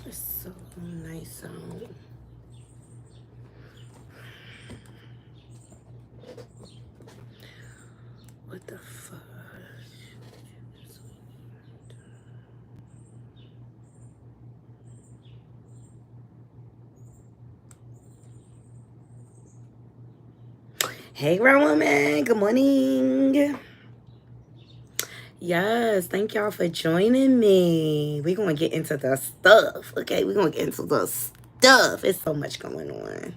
It's so nice out. What the fuck? Hey, grown woman. Good morning. Yes, thank y'all for joining me. We're going to get into the stuff, okay? We're going to get into the stuff. It's so much going on.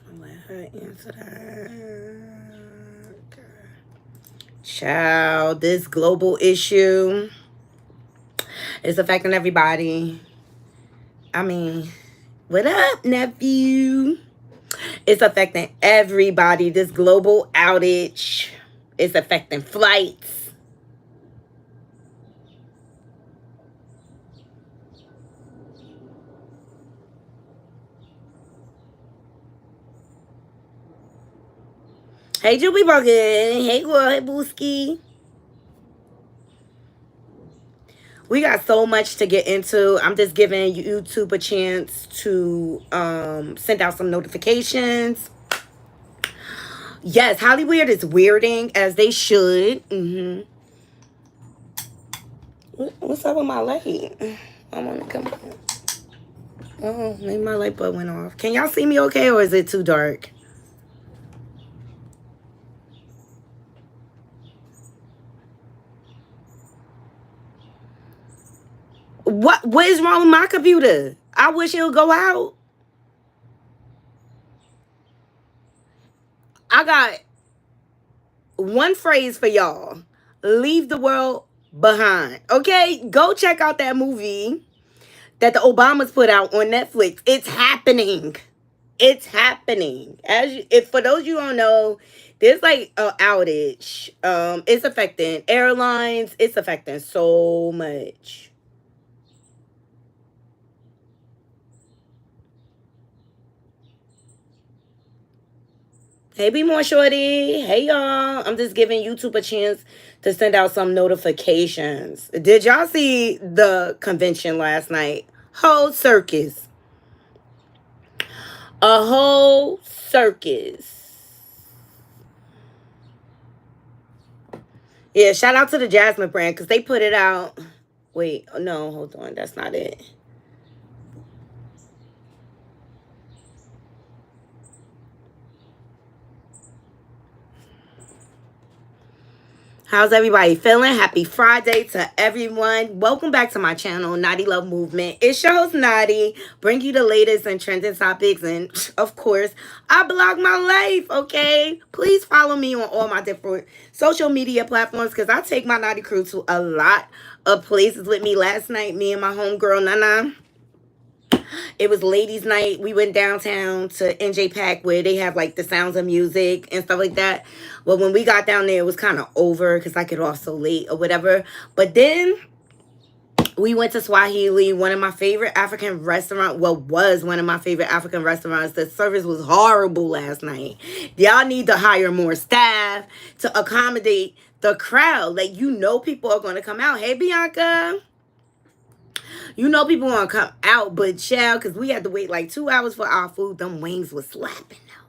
I'll let her answer that. Child, this global issue is affecting everybody. I mean, what up, nephew? It's affecting everybody. This global outage is affecting flights. Hey, Juby Broken. Hey, girl. Hey, Booski. We got so much to get into. I'm just giving YouTube a chance to send out some notifications. Yes, Hollywood is weirding as they should. What's up with my light? I want to come. Oh, maybe my light bulb went off. Can y'all see me okay, or is it too dark? What is wrong with my computer? I wish it would go out. I got one phrase for y'all. Leave the world behind. Okay? Go check out that movie that the Obamas put out on Netflix. It's happening. It's happening. If for those you don't know, there's like an outage. It's affecting airlines. It's affecting so much. Hey, Be More Shorty. Hey, y'all. I'm just giving YouTube a chance to send out some notifications. Did y'all see the convention last night? Whole circus. A whole circus. Yeah, shout out to the Jasmine brand because they put it out. Wait, no, hold on. That's not it. How's everybody feeling? Happy Friday to everyone. Welcome back to my channel, Knotty Love Movement. It's your host, Knotty. Bring you the latest and trending topics. And, of course, I blog my life, okay? Please follow me on all my different social media platforms because I take my Knotty crew to a lot of places with me. Last night, me and my homegirl, Nana, it was ladies' night. We went downtown to NJ Pack where they have like the Sounds of Music and stuff like that. Well, when we got down there, it was kind of over because I get off so late or whatever. But then we went to Swahili, one of my favorite African restaurants. Well, was one of my favorite African restaurants. The service was horrible last night. Y'all need to hire more staff to accommodate the crowd. Like, you know people are going to come out. Hey, Bianca. You know people want to come out, but child, because we had to wait like 2 hours for our food. Them wings was slapping though.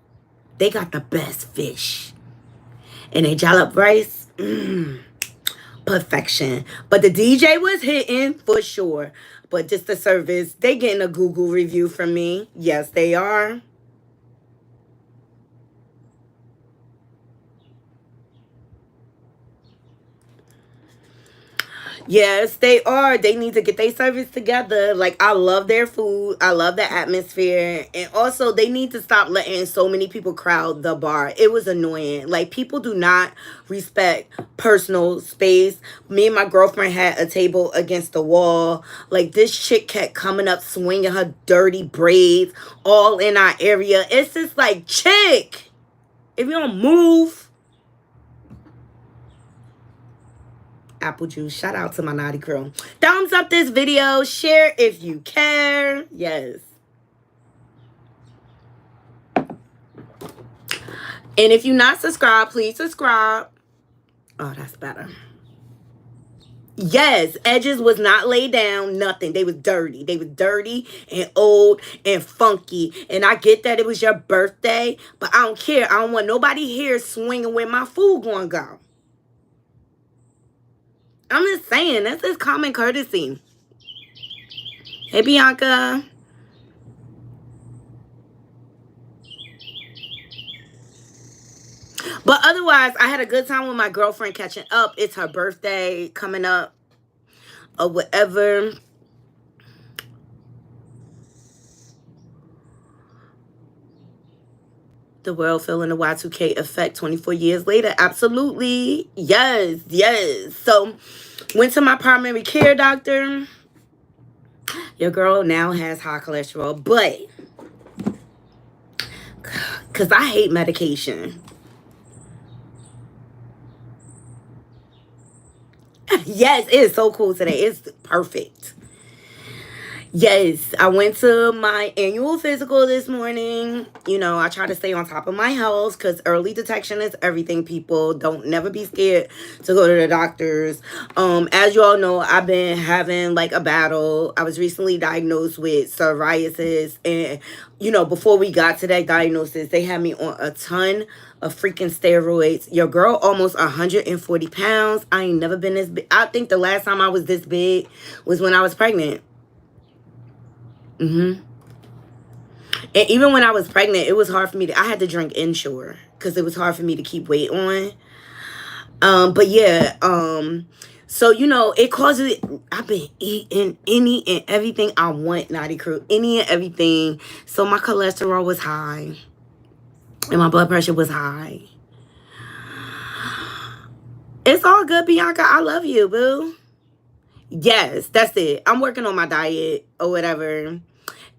They got the best fish. And they jollof rice. Perfection. But the DJ was hitting for sure. But just the service, they getting a Google review from me. Yes, they are. Yes, they are. They need to get their service together. Like, I love their food. I love the atmosphere. And also, they need to stop letting so many people crowd the bar. It was annoying. Like, people do not respect personal space. Me and my girlfriend had a table against the wall. Like, this chick kept coming up, swinging her dirty braids all in our area. It's just like, chick, if you don't move. Apple juice. Shout out to my naughty crew. Thumbs up this video. Share if you care. Yes. And if you're not subscribed, please subscribe. Oh, that's better. Yes, edges was not laid down, nothing. They was dirty. They was dirty and old and funky. And I get that it was your birthday, but I don't care. I don't want nobody here swinging where my food gonna go. I'm just saying, that's just common courtesy. Hey, Bianca. But otherwise, I had a good time with my girlfriend catching up. It's her birthday coming up or whatever. The world feeling the Y2K effect 24 years later. Absolutely. Yes, yes. So, went to my primary care doctor. Your girl now has high cholesterol, but because I hate medication. Yes, it is so cool today. It's perfect. Yes, I went to my annual physical this morning. You know, I try to stay on top of my health because early detection is everything, people. Don't never be scared to go to the doctors. As you all know, I've been having like a battle. I was recently diagnosed with psoriasis. And, you know, before we got to that diagnosis, they had me on a ton of freaking steroids. Your girl almost 140 pounds. I ain't never been this big. I think the last time I was this big was when I was pregnant. And even when I was pregnant, it was hard for me to, I had to drink Ensure because it was hard for me to keep weight on. But yeah, so you know, it causes, I've been eating any and everything I want, Knotty Crew, any and everything. So my cholesterol was high and my blood pressure was high. It's all good, Bianca. I love you, boo. Yes, that's it. I'm working on my diet or whatever.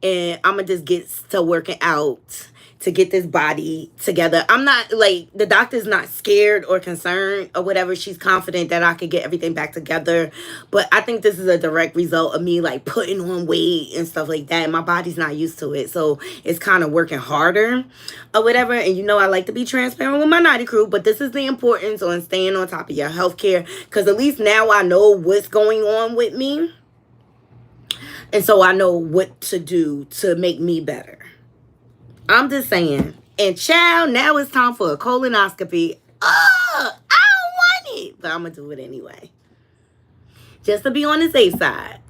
And I'm going to just get to working out to get this body together. I'm not, like, the doctor's not scared or concerned or whatever. She's confident that I can get everything back together. But I think this is a direct result of me, like, putting on weight and stuff like that. And my body's not used to it. So it's kind of working harder or whatever. And you know I like to be transparent with my Knotty Crew. But this is the importance on staying on top of your health care. Because at least now I know what's going on with me. And so I know what to do to make me better. I'm just saying. And child, now it's time for a colonoscopy. I don't want it. But I'm going to do it anyway. Just to be on the safe side.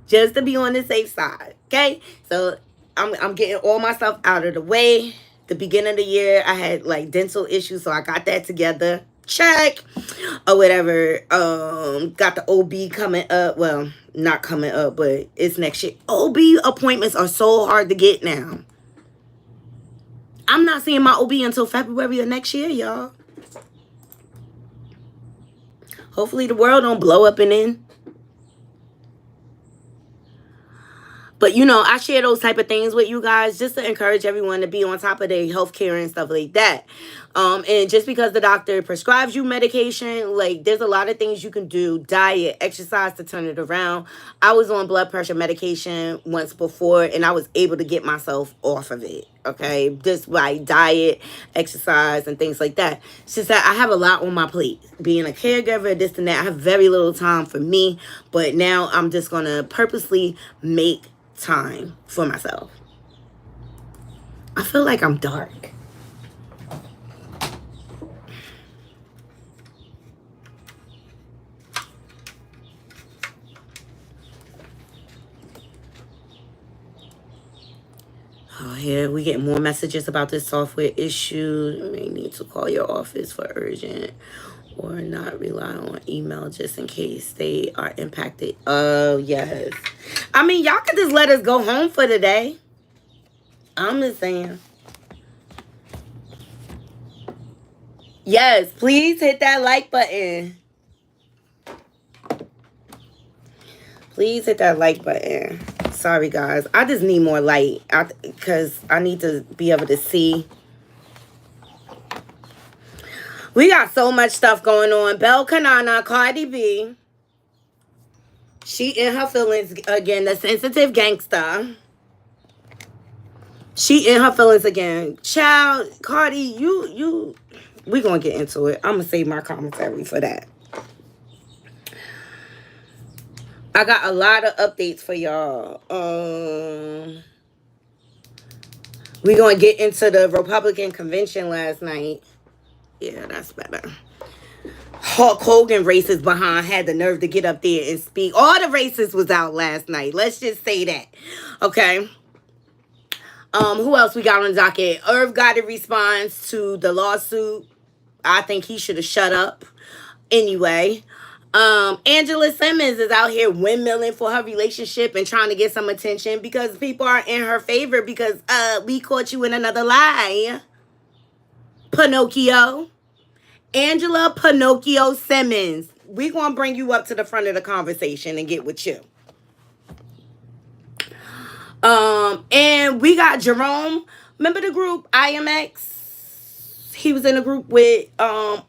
Just to be on the safe side. Okay? So I'm getting all my stuff out of the way. The beginning of the year, I had like dental issues. So I got that together. Check. Or whatever. Got the OB coming up. Well, not coming up, but it's next year. OB appointments are so hard to get now. I'm not seeing my OB until February of next year, y'all. Hopefully the world don't blow up and then. But, you know, I share those type of things with you guys just to encourage everyone to be on top of their health care and stuff like that. And just because the doctor prescribes you medication, like, there's a lot of things you can do. Diet, exercise to turn it around. I was on blood pressure medication once before, and I was able to get myself off of it. Okay? Just by diet, exercise, and things like that. It's just that I have a lot on my plate. Being a caregiver, this and that. I have very little time for me. But now I'm just going to purposely make time for myself. I feel like I'm dark. Oh, here we get more messages about this software issue. You may need to call your office for urgent or not rely on email just in case they are impacted. Oh, yes. I mean, y'all could just let us go home for the day. I'm just saying. Yes, please hit that like button. Please hit that like button. Sorry, guys. I just need more light because I need to be able to see. We got so much stuff going on. Belle Kanana, Cardi B. She in her feelings again. The sensitive gangster. She in her feelings again. Child, Cardi, you We're going to get into it. I'm going to save my commentary for that. I got a lot of updates for y'all. We're going to get into the Republican convention last night. Yeah, that's better. Hulk Hogan racist behind had the nerve to get up there and speak. All the racists was out last night. Let's just say that. Okay. Who else we got on the docket? Irv Gotti responds to the lawsuit. I think he should have shut up. Anyway. Angela Simmons is out here windmilling for her relationship and trying to get some attention because people are in her favor because we caught you in another lie. Pinocchio. Angela Pinocchio Simmons. We're going to bring you up to the front of the conversation and get with you. And we got Jerome. Remember the group IMX? He was in a group with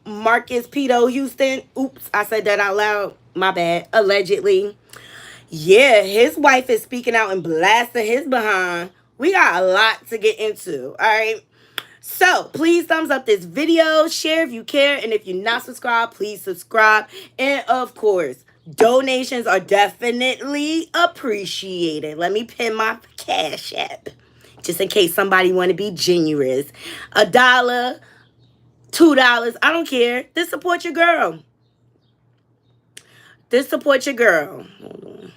Marcus Pito Houston. Oops, I said that out loud. My bad. Allegedly. Yeah, his wife is speaking out and blasting his behind. We got a lot to get into. All right. So, please thumbs up this video, share if you care, and if you're not subscribed, please subscribe. And, of course, donations are definitely appreciated. Let me pin my Cash App, just in case somebody want to be generous. $1, $2, I don't care. This support your girl. This support your girl. Hold on.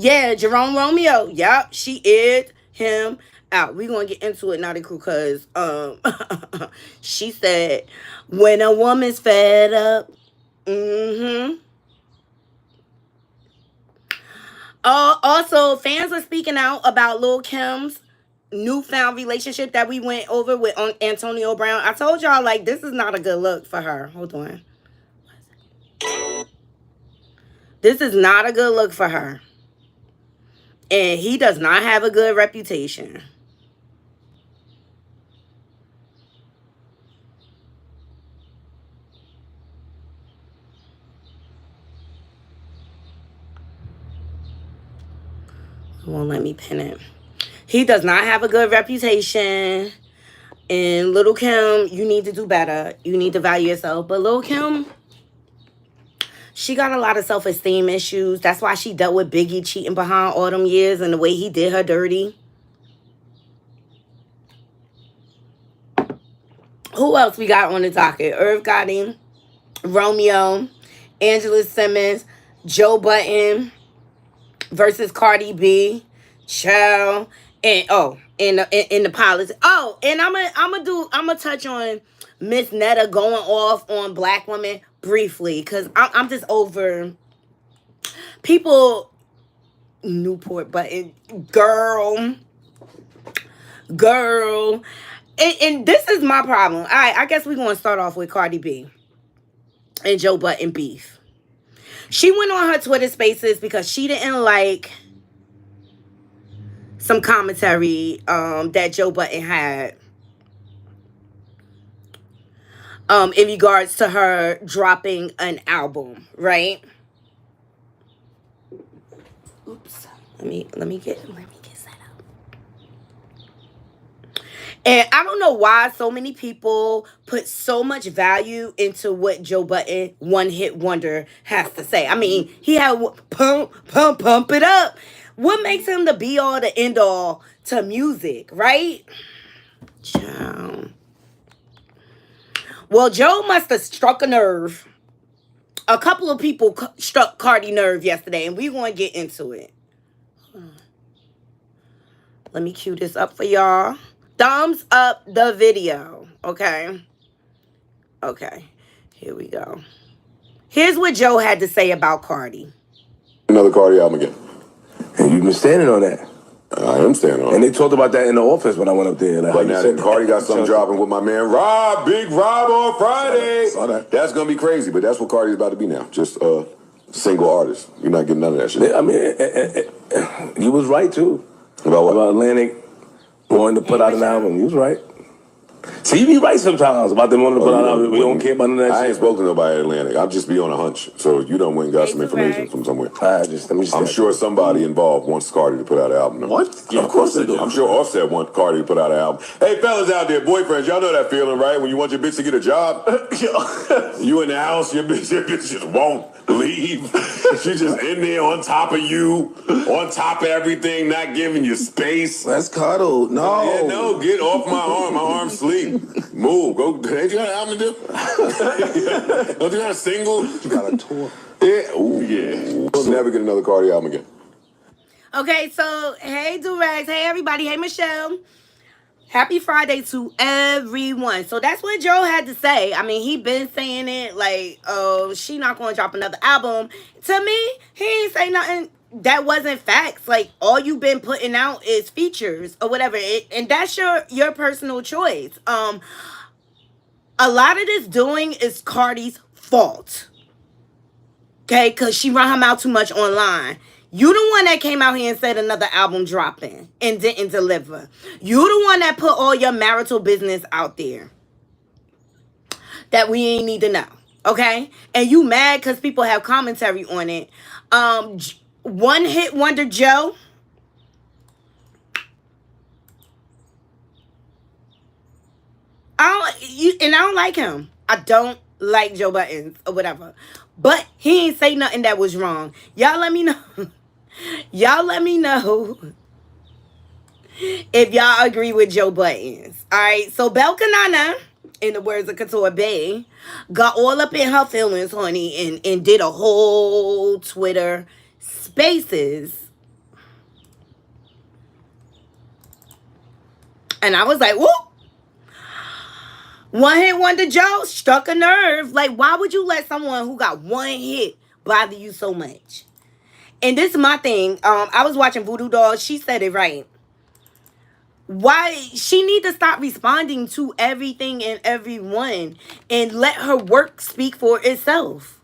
Yeah, Jerome Romeo. Yup, she aired him out. We're going to get into it, Knotty Crew, because she said, when a woman's fed up, also, fans are speaking out about Lil' Kim's newfound relationship that we went over with Antonio Brown. I told y'all, like, this is not a good look for her. Hold on. This is not a good look for her. And he does not have a good reputation. Won't let me pin it. He does not have a good reputation. And Lil' Kim, you need to do better. You need to value yourself. But Lil' Kim, she got a lot of self-esteem issues. That's why she dealt with Biggie cheating behind all them years and the way he did her dirty. Who else we got on the docket? Irv Gotti, Romeo, Angela Simmons, Joe Budden versus Cardi B, Child, and in the politics. Oh, and I'm gonna touch on Miss Netta going off on black women briefly, because I'm just over people. Newport Button, girl, and this is my problem. All right, I guess we're gonna start off with Cardi B and Joe Budden beef. She went on her Twitter Spaces because she didn't like some commentary that Joe Budden had in regards to her dropping an album, right? Oops. Let me get set up. And I don't know why so many people put so much value into what Joe Budden, one hit wonder, has to say. I mean, he had pump it up. What makes him the be all, the end all to music, right? Child. Well, Joe must have struck a nerve. A couple of people struck Cardi nerve yesterday, and we're going to get into it. Let me cue this up for y'all. Thumbs up the video, okay? Okay, here we go. Here's what Joe had to say about Cardi. Another Cardi album again. And you've been standing on that. I am standing on it. And they talked about that in the office when I went up there. Like, but now that Cardi got something dropping with my man Rob, Big Rob on Friday. Saw that. That's going to be crazy, but that's what Cardi's about to be now. Just a single artist. You're not getting none of that shit. I mean, you was right, too. About what? About Atlantic wanting to put out an album. You was right. See, you be right sometimes about them wanting to put out albums. We don't care about none of that I shit. ain't spoken to nobody in Atlantic. I'll just be on a hunch. So you done went and got Hey, some information Direct. from somewhere. Let me just I'm sure somebody involved wants Cardi to put out an album. What? Yeah, of course they do. I'm sure Offset wants Cardi to put out an album. Hey, fellas out there, boyfriends, y'all know that feeling, right? When you want your bitch to get a job, you in the house, your bitch just won't leave. She's just in there on top of you, on top of everything, not giving you space. That's cuddle. No. Yeah, no, get off my arm. My arm's sleep. Move. Go. Ain't you got an album to do? Don't you got a single? You got a tour. Yeah. Ooh, yeah. We'll never get another Cardi album again. Okay, so hey, Durags. Hey, everybody. Hey, Michelle. Happy Friday to everyone. So that's what Joe had to say. I mean, he been saying it like, oh, she not going to drop another album. To me, he ain't say nothing that wasn't facts. Like, all you've been putting out is features or whatever. And that's your personal choice. A lot of this doing is Cardi's fault. Okay? Because she run her mouth too much online. You the one that came out here and said another album dropping and didn't deliver. You the one that put all your marital business out there that we ain't need to know. Okay? And you mad because people have commentary on it. One hit wonder Joe. I don't like him. I don't like Joe Budden or whatever. But he ain't say nothing that was wrong. Y'all let me know. Y'all let me know if y'all agree with Joe Buttons. Alright, so Bel Canana, in the words of Couture Bay, got all up in her feelings, honey, and did a whole Twitter spaces. And I was like, whoop. One hit wonder Joe struck a nerve. Like, why would you let someone who got one hit bother you so much? And this is my thing. I was watching Voodoo Dolls. She said it right. Why she need to stop responding to everything and everyone and let her work speak for itself.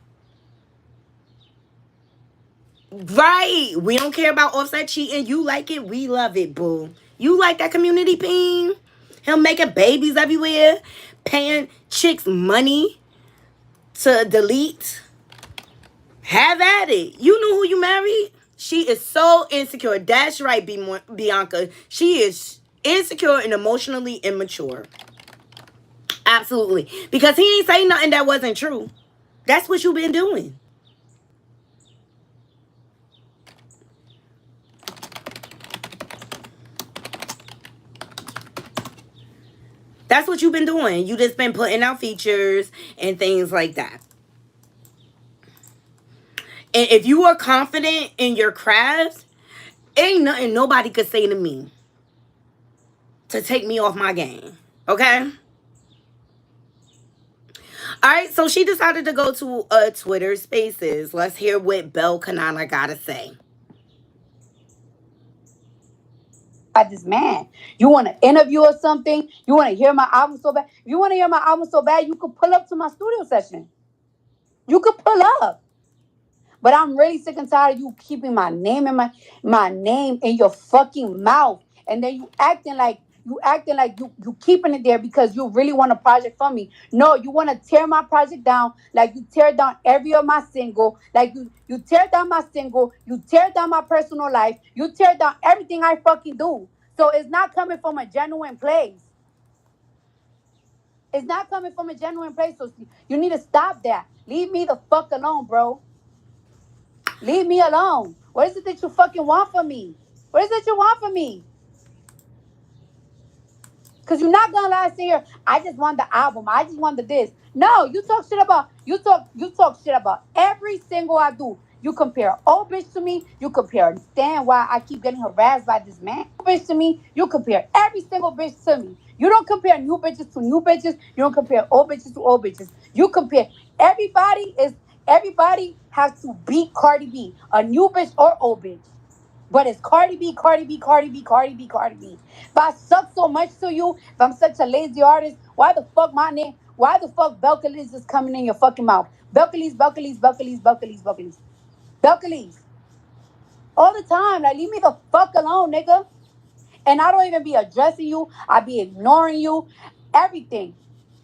Right. We don't care about Offset cheating. You like it. We love it, boo. You like that community ping? Him making babies everywhere. Paying chicks money to delete. Have at it. You know who you married? She is so insecure. That's right, Bianca. She is insecure and emotionally immature. Absolutely. Because he ain't saying nothing that wasn't true. That's what you've been doing. That's what you've been doing. You just been putting out features and things like that. And if you are confident in your craft, ain't nothing nobody could say to me to take me off my game. Okay? Alright, so she decided to go to a Twitter Spaces. Let's hear what Bel Canana gotta say. This man, you want to interview or something? You want to hear my album so bad? If you want to hear my album so bad, you could pull up to my studio session. You could pull up. But I'm really sick and tired of you keeping my name in my name in your fucking mouth, and then you acting like you keeping it there because you really want a project from me. No, you want to tear my project down like you tear down every of my single. Like you tear down my single, you tear down my personal life, you tear down everything I fucking do. So it's not coming from a genuine place. It's not coming from a genuine place. So you need to stop that. Leave me the fuck alone, bro. Leave me alone. What is it that you fucking want from me? What is it you want from me? Because you're not gonna lie, say here, I just want the album. I just want the this. No, you talk shit about every single I do. You compare old bitch to me. You compare understand why I keep getting harassed by this man. Bitch to me. You compare every single bitch to me. You don't compare new bitches to new bitches. You don't compare old bitches to old bitches. You compare everybody has to beat Cardi B, a new bitch or old bitch. But it's Cardi B, Cardi B, Cardi B, Cardi B, Cardi B. If I suck so much to you, if I'm such a lazy artist, why the fuck Belcalis is coming in your fucking mouth? Belcalis. All the time. Like, leave me the fuck alone, nigga. And I don't even be addressing you. I be ignoring you. everything.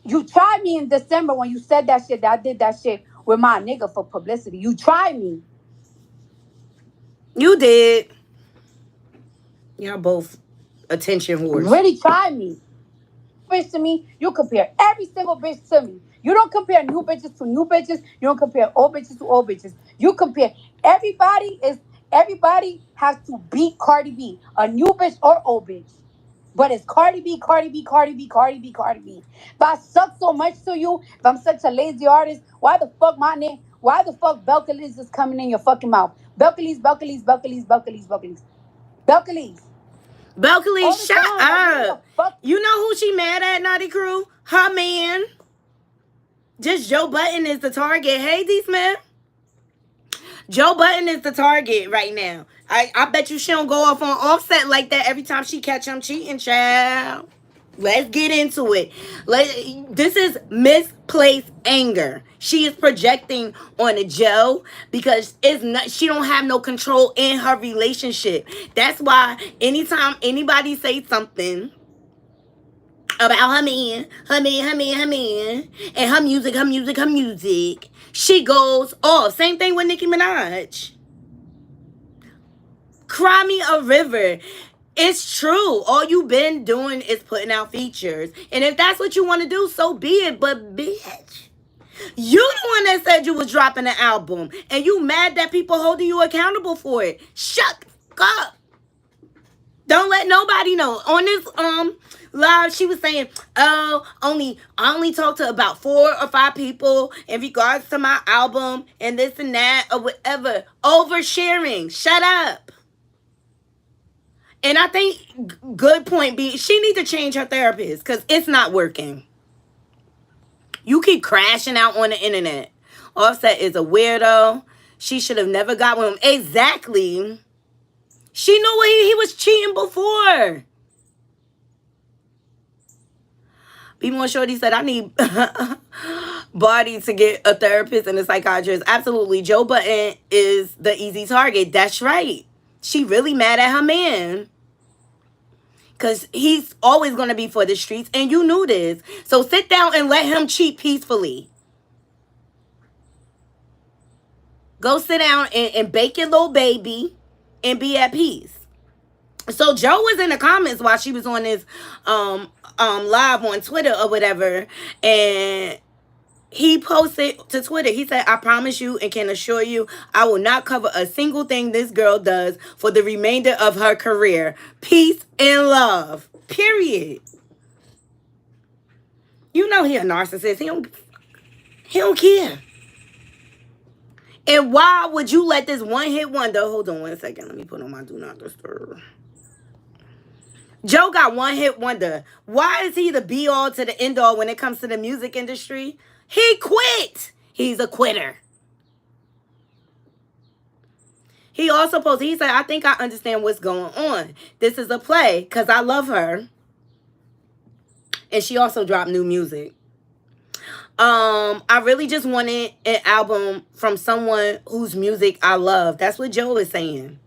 You tried me in December when you said that shit. That I did that shit with my nigga for publicity. You tried me. You did. Y'all both attention You whores. really tried me. Bitch to me, you compare every single bitch to me. You don't compare new bitches to new bitches. You don't compare old bitches to old bitches. You compare everybody has to beat Cardi B, a new bitch or old bitch. But it's Cardi B, Cardi B, Cardi B, Cardi B, Cardi B. If I suck so much to you, if I'm such a lazy artist, why the fuck my name? Why the fuck Belcalis is coming in your fucking mouth? Belcalis, Belcalis, Belcalis, Belcalis, Belcalis, Belcalis. Balcony, All the shut time. Like, what the up. fuck? You know who she mad at, Naughty Crew? Her man. Just Joe Budden is the target. Hey, D Smith. Joe Budden is the target right now. I bet you she don't go off on Offset like that every time she catch him cheating, child. Let's get into it. This is misplaced anger. She is projecting on a Joe because it's not. She don't have no control in her relationship. That's why anytime anybody say something about her man, and her music, she goes off. Same thing with Nicki Minaj. Cry me a river. It's true. All you been doing is putting out features. And if that's what you want to do, so be it. But bitch, you the one that said you was dropping an album. And you mad that people holding you accountable for it. Shut up. Don't let nobody know. On this live, she was saying, "Oh, I only talked to about 4 or 5 people in regards to my album and this and that or whatever." Oversharing. Shut up. And I think good point be she need to change her therapist because it's not working. You keep crashing out on the internet. Offset is a weirdo. She should have never got with him. Exactly. She knew what he was cheating before. Be More Shorty said, I need Body to get a therapist and a psychiatrist. Absolutely. Joe Budden is the easy target. That's right. She really mad at her man. Because he's always going to be for the streets. And you knew this. So sit down and let him cheat peacefully. Go sit down and bake your little baby and be at peace. So Joe was in the comments while she was on this live on Twitter or whatever. And he posted to Twitter. He said, I promise you and can assure you I will not cover a single thing this girl does for the remainder of her career. Peace and love. Period. You know he a narcissist. He don't care. And why would you let this one hit wonder? Hold on 1 second. Let me put on my do not disturb. Joe got one hit wonder. Why is he the be all to the end all when it comes to the music industry? He quit. He's a quitter. He also posted, he said, I think I understand what's going on. This is a play because I love her. And she also dropped new music. I really just wanted an album from someone whose music I love. That's what Joe is saying.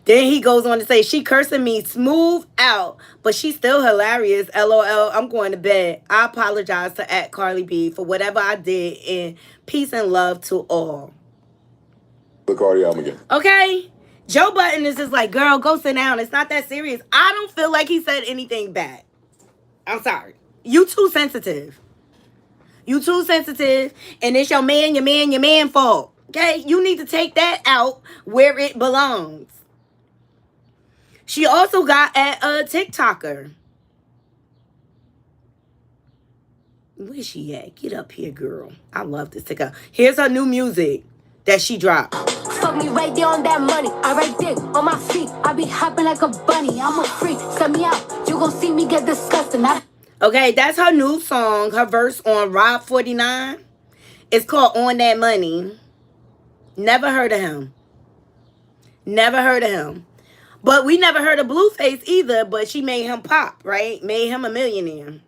Then he goes on to say, she cursing me smooth out, but she's still hilarious. LOL, I'm going to bed. I apologize to @Cardi B for whatever I did, and peace and love to all. The Cardi album again. Okay? Joe Budden is just like, girl, go sit down. It's not that serious. I don't feel like he said anything bad. I'm sorry. You too sensitive. You too sensitive, and it's your man fault. Okay? You need to take that out where it belongs. She also got at a TikToker. Where's she at? Get up here, girl. I love this TikTok. Here's her new music that she dropped. Fuck me right there on that money. I right there on my feet. I be hopping like a bunny. I'm a freak. Send me out. You gon' see me get disgusting. Okay, that's her new song. Her verse on Rob 49. It's called On That Money. Never heard of him. Never heard of him. But we never heard of Blueface either, but she made him pop, right? Made him a millionaire.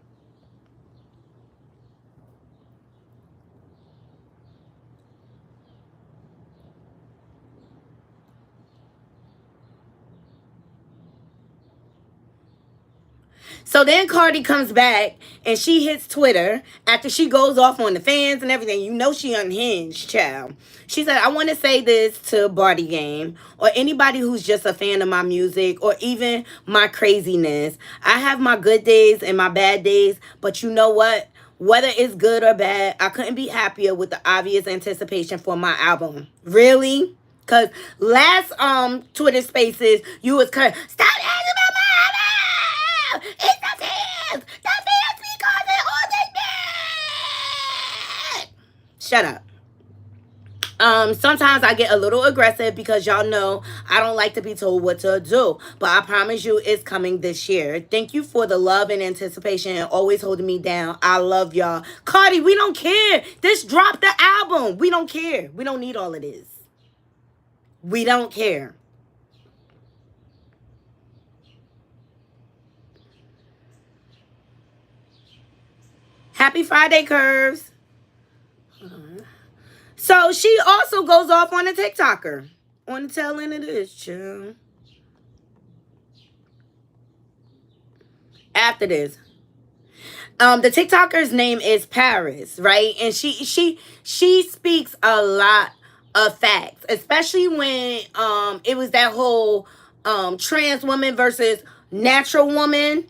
So then Cardi comes back and she hits Twitter after she goes off on the fans and everything. You know she unhinged, child. She said, I want to say this to Barty Game or anybody who's just a fan of my music or even my craziness. I have my good days and my bad days, but you know what? Whether it's good or bad, I couldn't be happier with the obvious anticipation for my album. Really? Because last Twitter Spaces, you was stop asking about my album! It's the fans! The fans because they all they did! Shut up. Sometimes I get a little aggressive because y'all know I don't like to be told what to do. But I promise you it's coming this year. Thank you for the love and anticipation and always holding me down. I love y'all. Cardi, we don't care. Just drop the album. We don't care. We don't need all of this. We don't care. Happy Friday, Curves. So she also goes off on a TikToker. On the tail end of this, chill. After this. The TikToker's name is Paris, right? And she speaks a lot of facts, especially when it was that whole trans woman versus natural woman.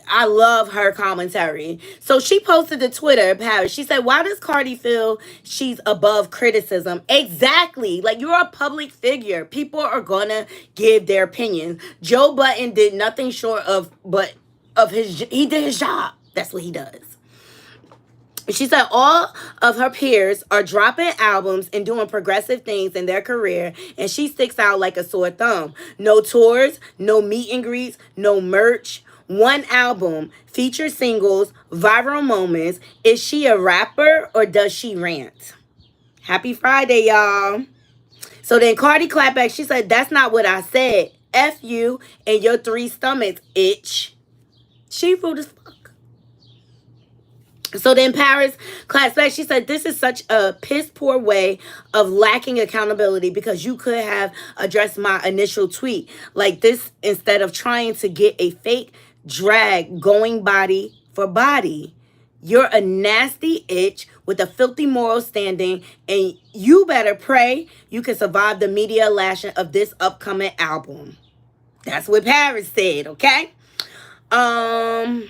I love her commentary. So she posted to Twitter, Paris. She said, why does Cardi feel she's above criticism? Exactly. Like, you're a public figure. People are gonna give their opinions. Joe Budden did nothing short he did his job. That's what he does. She said all of her peers are dropping albums and doing progressive things in their career, and she sticks out like a sore thumb. No tours, no meet and greets, no merch. One album, feature singles, viral moments. Is she a rapper or does she rant? Happy Friday, y'all. So then Cardi clapped back. She said, that's not what I said. F you and your 3 stomachs, itch. She rude as fuck. So then Paris claps back. She said, this is such a piss poor way of lacking accountability because you could have addressed my initial tweet like this instead of trying to get a fake drag going body for body. You're a nasty itch with a filthy moral standing, and you better pray you can survive the media lashing of this upcoming album. That's what Paris said, okay? All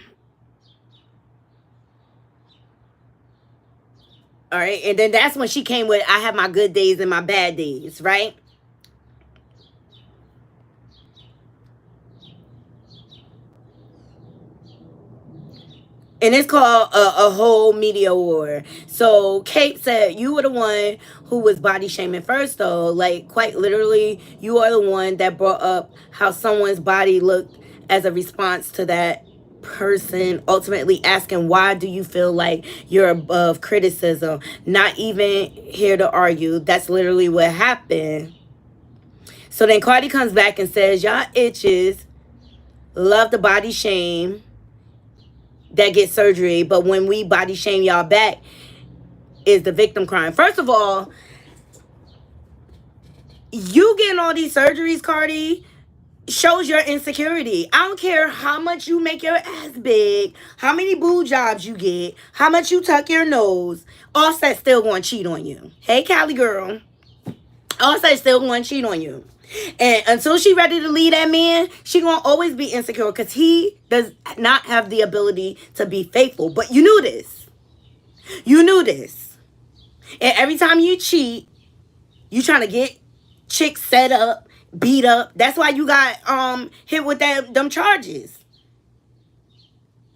right, and then that's when she came with, I have my good days and my bad days, right? And it's called a whole media war. So Kate said, you were the one who was body shaming first, though. Like, quite literally, you are the one that brought up how someone's body looked as a response to that person ultimately asking, why do you feel like you're above criticism? Not even here to argue. That's literally what happened. So then Cardi comes back and says, y'all itches love the body shame that get surgery, but when we body shame y'all back is the victim crying. First of all, you getting all these surgeries, Cardi, shows your insecurity. I don't care how much you make your ass big, how many boob jobs you get, how much you tuck your nose. Offset's still going to cheat on you. Hey, Cali girl. Offset's still going to cheat on you. And until she ready to leave that man, she going to always be insecure because he does not have the ability to be faithful. But you knew this. You knew this. And every time you cheat, you trying to get chicks set up, beat up. That's why you got hit with them charges.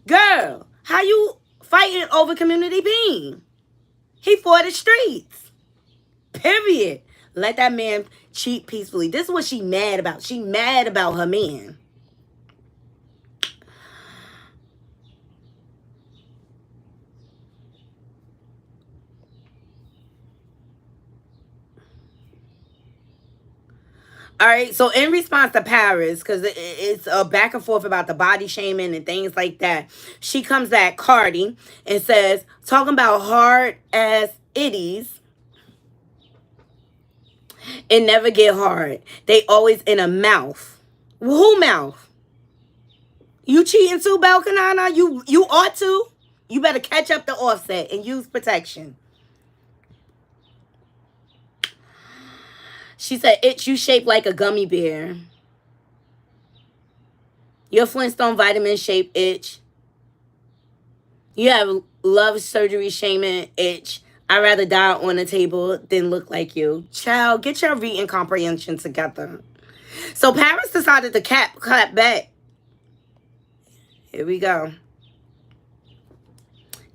Girl, how you fighting over community being? He for the streets. Period. Let that man cheat peacefully. This is what she mad about. She mad about her man. All right, so in response to Paris, because it's a back and forth about the body shaming and things like that, she comes at Cardi and says, talking about hard ass itties, it never get hard. They always in a mouth. Who mouth? You cheating too, Belkanana? You ought to. You better catch up the offset and use protection. She said, itch, you shaped like a gummy bear. Your Flintstone vitamin shaped itch. You have love surgery shaming itch. I'd rather die on a table than look like you. Child, get your reading comprehension together. So Paris decided to clap back. Here we go.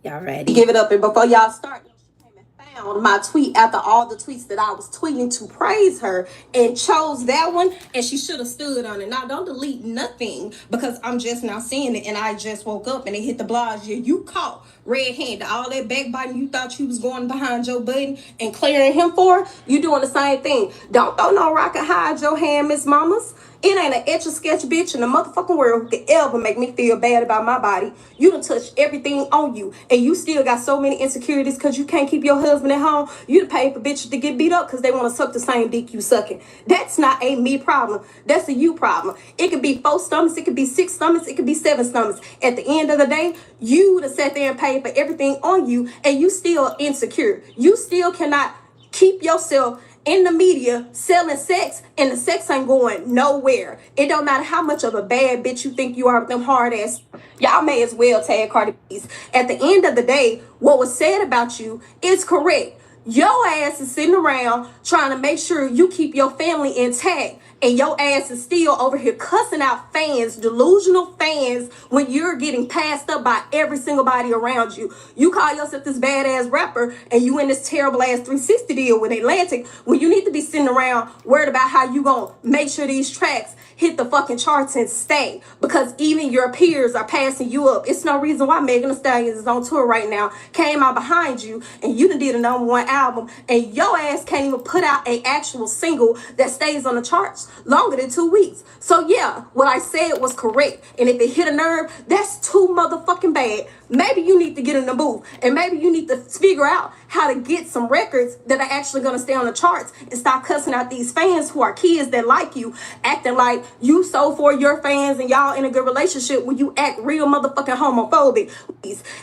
Y'all ready? Give it up. And before y'all start, she came and found my tweet after all the tweets that I was tweeting to praise her and chose that one, and she should have stood on it. Now, don't delete nothing because I'm just now seeing it and I just woke up and it hit the blog. You caught red-handed. All that backbiting you thought you was going behind Joe Budden and clearing him for, you doing the same thing. Don't throw no rock and hide your hand, Miss Mamas. It ain't an etch-a-sketch bitch in the motherfucking world who could ever make me feel bad about my body. You done touched everything on you, and you still got so many insecurities because you can't keep your husband at home. You done paid for bitches to get beat up because they want to suck the same dick you sucking. That's not a me problem. That's a you problem. It could be 4 stomachs. It could be 6 stomachs. It could be 7 stomachs. At the end of the day, you done sat there and paid for everything on you, and you still insecure. You still cannot keep yourself in the media selling sex, and the sex ain't going nowhere. It don't matter how much of a bad bitch you think you are with them hard ass. Y'all may as well tag Cardi B. At the end of the day, what was said about you is correct. Your ass is sitting around trying to make sure you keep your family intact, and your ass is still over here cussing out fans, delusional fans, when you're getting passed up by every single body around you. You call yourself this badass rapper, and you in this terrible ass 360 deal with Atlantic, when you need to be sitting around worried about how you gonna make sure these tracks hit the fucking charts and stay, because even your peers are passing you up. It's no reason why Megan Thee Stallion is on tour right now, came out behind you, and you done did a #1 album, and your ass can't even put out an actual single that stays on the charts longer than 2 weeks. So yeah, what I said was correct, and if it hit a nerve, that's too motherfucking bad. Maybe you need to get in the booth, and maybe you need to figure out how to get some records that are actually going to stay on the charts, and stop cussing out these fans who are kids that like you, acting like you so for your fans and y'all in a good relationship when you act real motherfucking homophobic.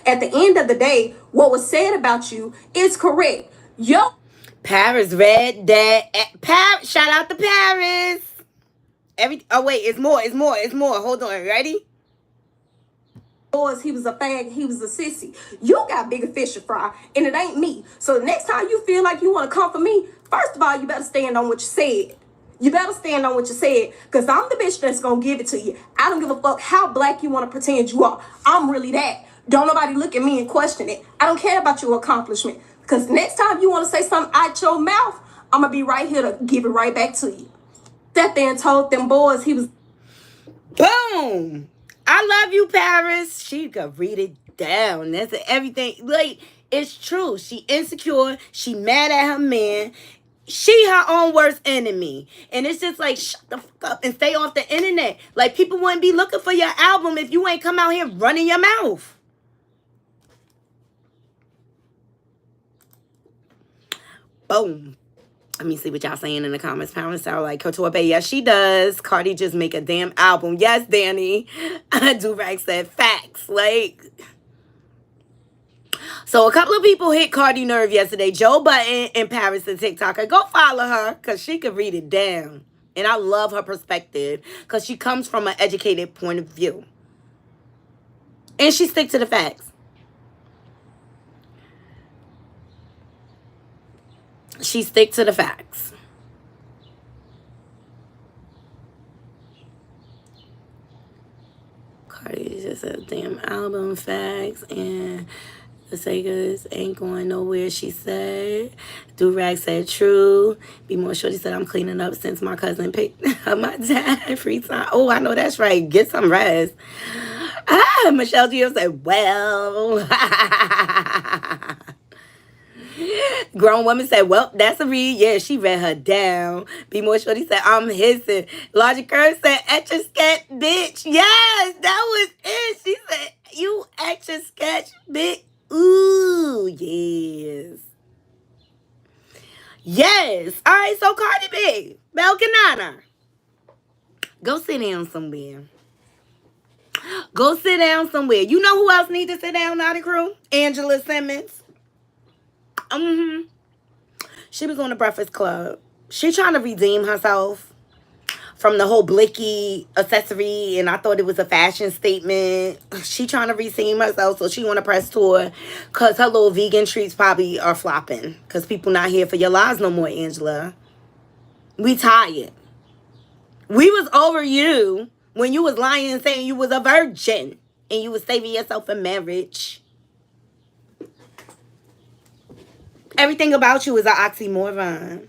At the end of the day, what was said about you is correct. Yo, Paris read that. Paris, shout out to Paris. Oh wait, it's more. Hold on, ready? He was a fag, he was a sissy. You got bigger fish to fry, and it ain't me. So the next time you feel like you want to come for me, first of all, you better stand on what you said. You better stand on what you said, because I'm the bitch that's going to give it to you. I don't give a fuck how black you want to pretend you are. I'm really that. Don't nobody look at me and question it. I don't care about your accomplishment, because next time you want to say something out your mouth, I'm going to be right here to give it right back to you. Sat there and told them boys he was... Boom! I love you, Paris. She could read it down. That's everything. Like, it's true. She insecure. She mad at her man. She her own worst enemy. And it's just like, shut the fuck up and stay off the internet. Like, people wouldn't be looking for your album if you ain't come out here running your mouth. Boom. Let me see what y'all saying in the comments. Parents sound like Couture Bay. Yes, she does. Cardi just make a damn album. Yes, Danny. Durag said facts. Like, so a couple of people hit Cardi nerve yesterday. Joe Budden and Paris the TikToker. Go follow her, because she could read it down. And I love her perspective, because she comes from an educated point of view. And she sticks to the facts. She stick to the facts. Cardi just a damn album, facts, and the Segas ain't going nowhere, she said. Durag said true. Be More Shorty said, I'm cleaning up since my cousin picked up my dad. Free time. Oh, I know that's right. Get some rest. Michelle Gio said, well. Grown woman said, well, that's a read. Yeah, she read her down. Be More Shorty said, I'm hissing. Logic Curve said, etch a sketch, bitch. Yes, that was it. She said, you etch a sketch, bitch. Ooh, yes. Yes. All right, so Cardi B, Belkanana, go sit down somewhere. Go sit down somewhere. You know who else need to sit down, Naughty Crew? Angela Simmons. She was on the Breakfast Club. She trying to redeem herself from the whole blicky accessory, and I thought it was a fashion statement. She trying to redeem herself, so she on a press tour because her little vegan treats probably are flopping because people not here for your lies no more, Angela. We tired. We was over you when you was lying and saying you was a virgin and you was saving yourself for marriage. Everything about you is an oxymoron.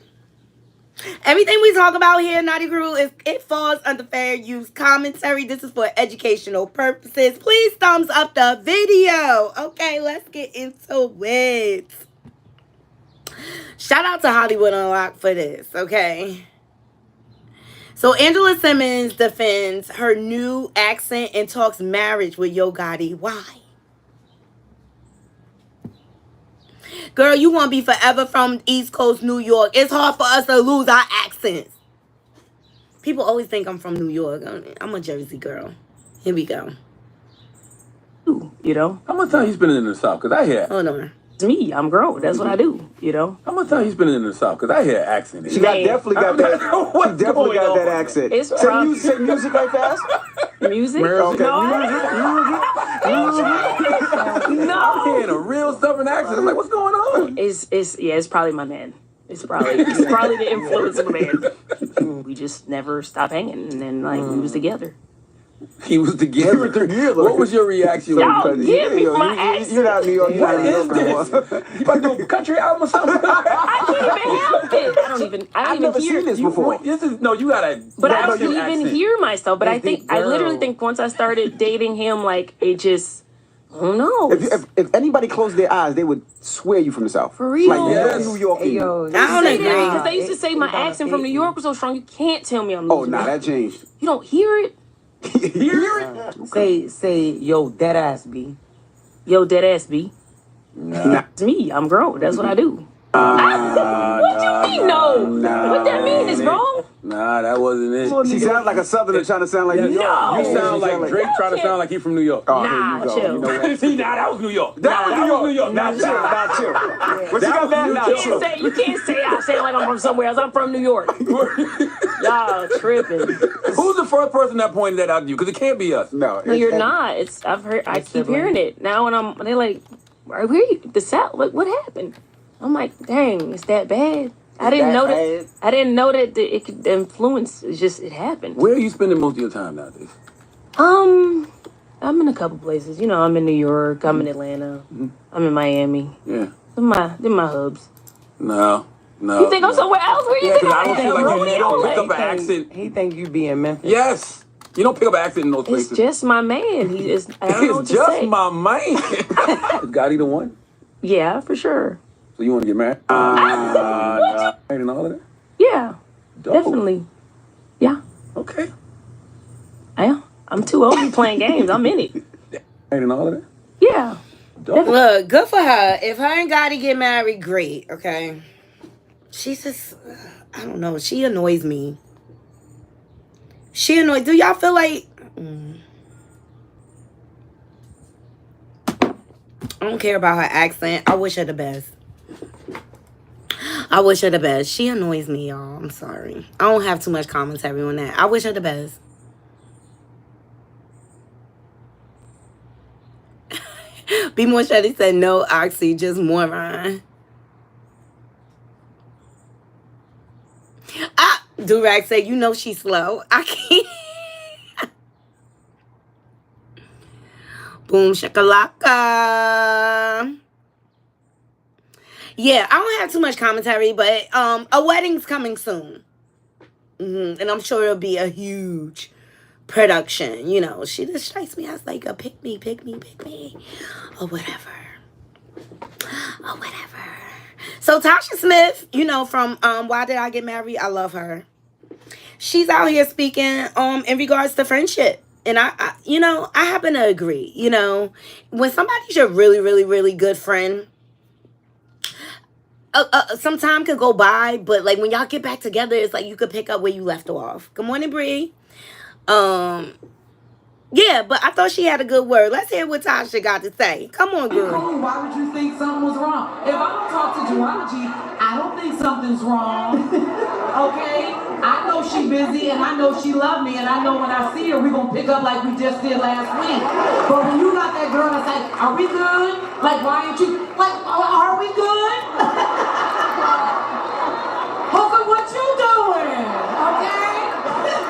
Everything we talk about here, Naughty Crew, it falls under fair use commentary. This is for educational purposes. Please thumbs up the video. Okay, let's get into it. Shout out to Hollywood Unlocked for this, okay? So Angela Simmons defends her new accent and talks marriage with Yo Gotti. Why? Girl, you want to be forever from East Coast New York. It's hard for us to lose our accents. People always think I'm from New York. I'm a Jersey girl. Here we go. You know? How much time you spending in the South? Because I hear... Hold on. It's me. I'm grown. That's what I do, you know? How much time you spending in the South? Because I hear accent. She definitely got that. She definitely got that accent. It's Say music right fast. Music? Okay. No. I'm hearing a real Southern accent. I'm like, what's going on? It's probably my man. It's probably the influence of a man. We just never stopped hanging, and then we was together. He was together. What was your reaction? Y'all give me my accent. You're not New York. What is this? You about to do a country album or something? I can't even help it. I've never seen this before. You gotta. But I don't even hear myself. But I literally think once I started dating him, like it just. Who knows? If anybody closed their eyes, they would swear you from the South. For real. Like, Yes. New York. I don't agree. Because they used to say my accent from New York was so strong, you can't tell me I'm losing. Oh, nah, that changed. You don't hear it? Say, yo, dead ass B. Yo, dead ass B. Nah. It's me. I'm grown. That's what I do. What you mean, no? What that mean is wrong? Nah, that wasn't it. She sounds like a Southerner trying to sound like New York. No. You sound like Drake trying to sound like he from New York. Oh, Nah, here you go. chill. You know what? See, nah, that was New York. That was New York. Nah, Not chill. What you got that? Not chill. You can't say I sound like I'm from somewhere else. I'm from New York. Y'all tripping. Who's the first person that pointed that out to you? Because it can't be us. No, No, you're not. I keep hearing it now, and they're like, "Where are you? The South? What happened?" I'm like, "Dang, it's that bad." I didn't know that. I didn't know that it could influence. It's just it happened. Where are you spending most of your time nowadays? I'm in a couple places. You know, I'm in New York. I'm in Atlanta. I'm in Miami. Yeah. They're my hubs. No. You think I'm somewhere else? Where you Yeah, think because I I'm don't feel like you don't pick up an accent. He think you be in Memphis. Yes. You don't pick up an accent in those It's places. just my man. He is. I don't know what It's to just say. my man. Is Gotti the one? Yeah, for sure. So you want to get married? Married and all of that? Yeah, Dope. definitely. Yeah, Okay. I am. I'm too old to be playing games. I'm in it. Married and all of that? Yeah. Dope. Look, good for her. If her and Gotti get married, great, okay? She's just, I don't know. She annoys me. Do y'all feel like... I don't care about her accent. I wish her the best. She annoys me, y'all. I'm sorry. I don't have too much commentary on that. I wish her the best. Be More Shady said no, Oxy, just moron. Durag said, you know she's slow. I can't. Boom shakalaka. Yeah, I don't have too much commentary, but a wedding's coming soon. And I'm sure it'll be a huge production. You know, she just strikes me as like a pick me. Or whatever. So Tasha Smith, you know, from Why Did I Get Married? I love her. She's out here speaking in regards to friendship. And I happen to agree. You know, when somebody's your really, really, really good friend, some time could go by, but like when y'all get back together, it's like you could pick up where you left off. Good morning, Bree. Yeah, but I thought she had a good word. Let's hear what Tasha got to say. Come on, girl. Why would you think something was wrong? If I don't talk to Duology, I don't think something's wrong. Okay? I know she busy and I know she love me and I know when I see her, we're going to pick up like we just did last week. But when you got that girl that's like, are we good? Like, why ain't you? Like, are we good? Hooker, what you doing? Okay?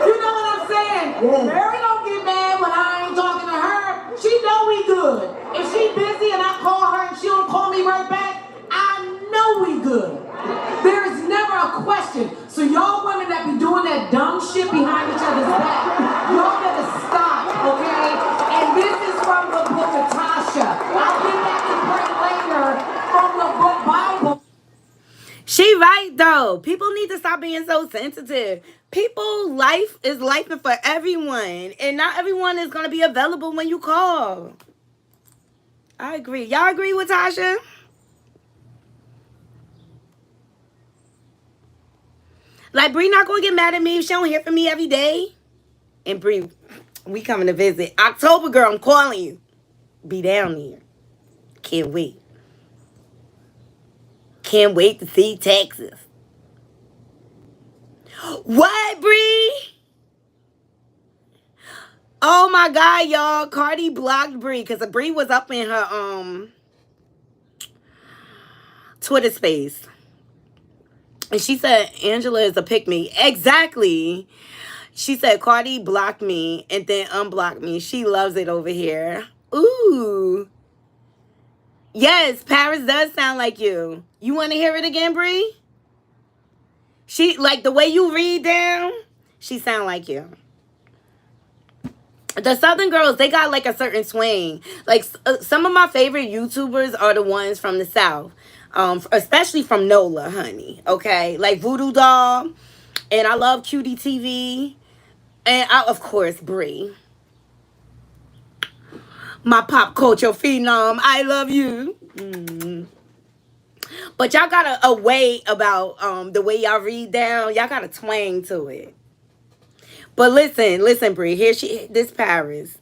You know what I'm saying? Mary don't get mad when I ain't talking to her. She know we good. If she busy and I call her and she don't call me right back, I know we good. There is never a question. So y'all women that be doing that dumb shit behind each other's back, y'all better stop, okay? And this is from the book of Tasha. I'll get back to pray later from the book Bible. She right though. People need to stop being so sensitive. People, life is life for everyone. And not everyone is gonna be available when you call. I agree. Y'all agree with Tasha? Like, Bree not gonna get mad at me if she don't hear from me every day. And Bree, we coming to visit. October, girl, I'm calling you. Be down here. Can't wait. Can't wait to see Texas. What, Bree? Oh my God, y'all. Cardi blocked Bree because Bree was up in her Twitter space. And she said, Angela is a pick-me. Exactly. She said, Cardi blocked me and then unblocked me. She loves it over here. Ooh. Yes, Paris does sound like you. You want to hear it again, Bree? She, like, the way you read down, she sound like you. The Southern girls, they got, like, a certain swing. Like, some of my favorite YouTubers are the ones from the South. Especially from NOLA, honey. Okay? Like, Voodoo Doll. And I love Cutie TV. And, of course, Bree. My pop culture phenom. I love you. But y'all got a way about the way y'all read down. Y'all got a twang to it. But listen, Bree. This Paris.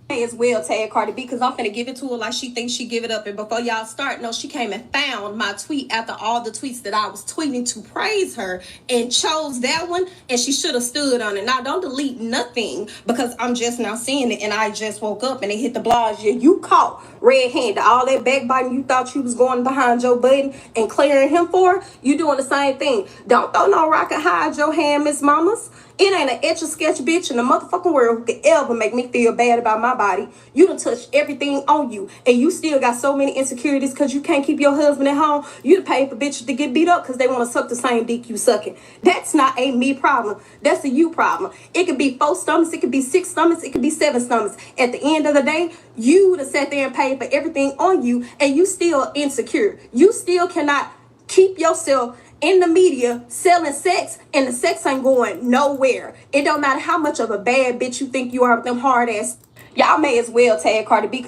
As well tag Cardi B because I'm finna give it to her like she thinks she give it up. And before y'all start, no, she came and found my tweet after all the tweets that I was tweeting to praise her and chose that one, and she should have stood on it. Now don't delete nothing because I'm just now seeing it and I just woke up and it hit the blog. You caught red-handed. All that backbiting you thought you was going behind Joe Budden and clearing him for, you doing the same thing. Don't throw no rock and hide your hand, Miss Mamas. It ain't an etch-a-sketch bitch in the motherfucking world who could ever make me feel bad about my body. You done touched everything on you. And you still got so many insecurities because you can't keep your husband at home. You done pay for bitches to get beat up because they want to suck the same dick you sucking. That's not a me problem. That's a you problem. It could be 4 stomachs. It could be 6 stomachs. It could be 7 stomachs. At the end of the day, you done sat there and paid for everything on you and you still insecure. You still cannot keep yourself in the media selling sex and the sex ain't going nowhere. It don't matter how much of a bad bitch you think you are with them hard ass. Y'all may as well tag Cardi B.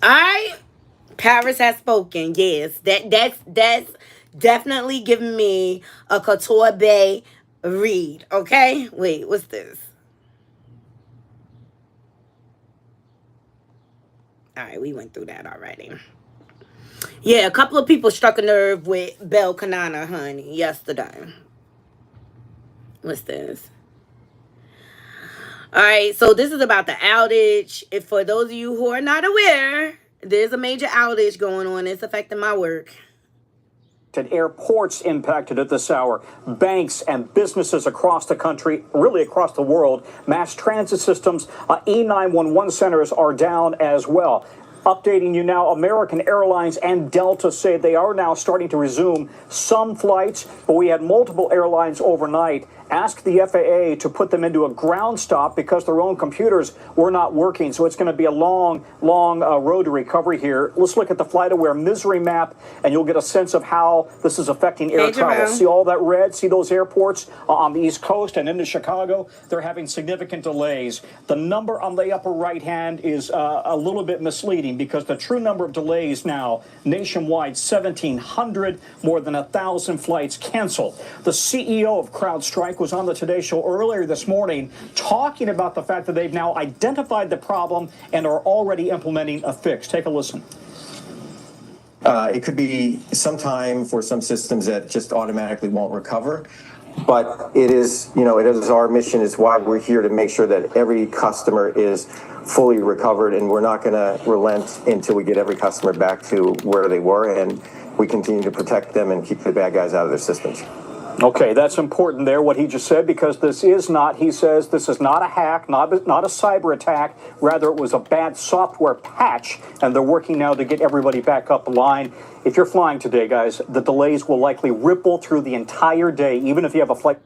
All right. Paris has spoken. Yes. That's definitely giving me a Couture Bay read. Okay? Wait, what's this? All right, we went through that already. Yeah, a couple of people struck a nerve with Belle Kanana, honey, yesterday. What's this? All right, so this is about the outage. If for those of you who are not aware, there's a major outage going on. It's affecting my work. Airports impacted at this hour. Banks and businesses across the country, really across the world. Mass transit systems, E911 centers are down as well. Updating you now, American Airlines and Delta say they are now starting to resume some flights, but we had multiple airlines overnight ask the FAA to put them into a ground stop because their own computers were not working. So it's going to be a long road to recovery here. Let's look at the FlightAware misery map, and you'll get a sense of how this is affecting air travel. See all that red? See those airports on the East Coast and into Chicago? They're having significant delays. The number on the upper right hand is a little bit misleading because the true number of delays now nationwide, 1,700, more than 1,000 flights canceled. The CEO of CrowdStrike wife was on the Today Show earlier this morning talking about the fact that they've now identified the problem and are already implementing a fix. Take a listen. It could be some time for some systems that just automatically won't recover. But it is, it is our mission, is why we're here, to make sure that every customer is fully recovered, and we're not going to relent until we get every customer back to where they were, and we continue to protect them and keep the bad guys out of their systems. Okay, that's important there, what he just said, because this is not, he says, this is not a hack, not a cyber attack. Rather, it was a bad software patch, and they're working now to get everybody back up the line. If you're flying today, guys, the delays will likely ripple through the entire day, even if you have a flight.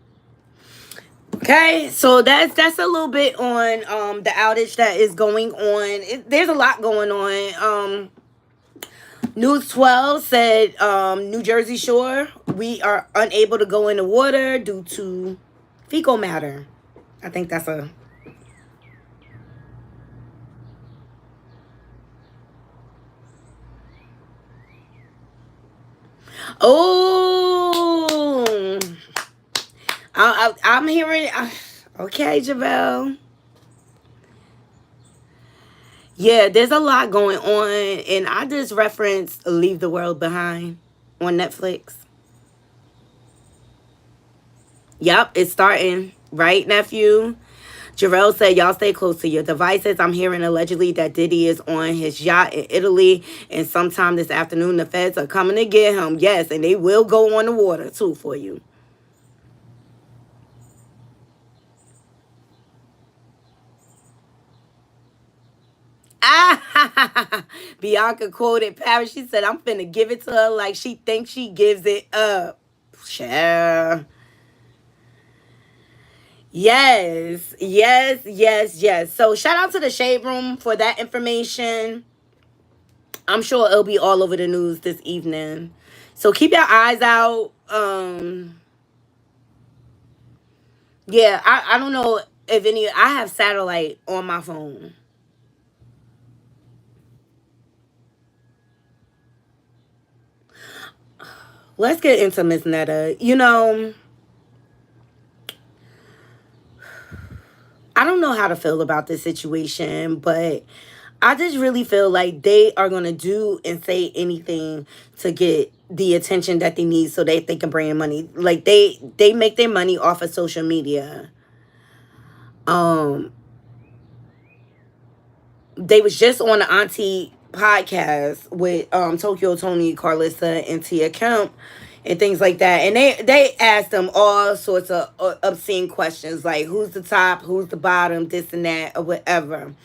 Okay, so that's a little bit on the outage that is going on. There's a lot going on. News 12 said New Jersey Shore, we are unable to go in the water due to fecal matter. I think that's a... Oh! I'm hearing... Okay, Javelle. Yeah, there's a lot going on, and I just referenced Leave the World Behind on Netflix. Yep, it's starting. Right, nephew? Jarrell said, y'all stay close to your devices. I'm hearing allegedly that Diddy is on his yacht in Italy, and sometime this afternoon the feds are coming to get him. Yes, and they will go on the water, too, for you. Bianca quoted Paris. She said, I'm finna give it to her like she thinks she gives it up. Sure. Yes. So shout out to the Shade Room for that information. I'm sure it'll be all over the news this evening. So keep your eyes out. Yeah, I don't know if any... I have satellite on my phone. Let's get into Miss Netta. I don't know how to feel about this situation, but I just really feel like they are going to do and say anything to get the attention that they need so that they can bring in money. Like, they make their money off of social media. They was just on the Auntie podcast with Tokyo Tony, Carlissa, and Tia Kemp and things like that, and they asked them all sorts of obscene questions, like who's the top, who's the bottom, this and that, or whatever.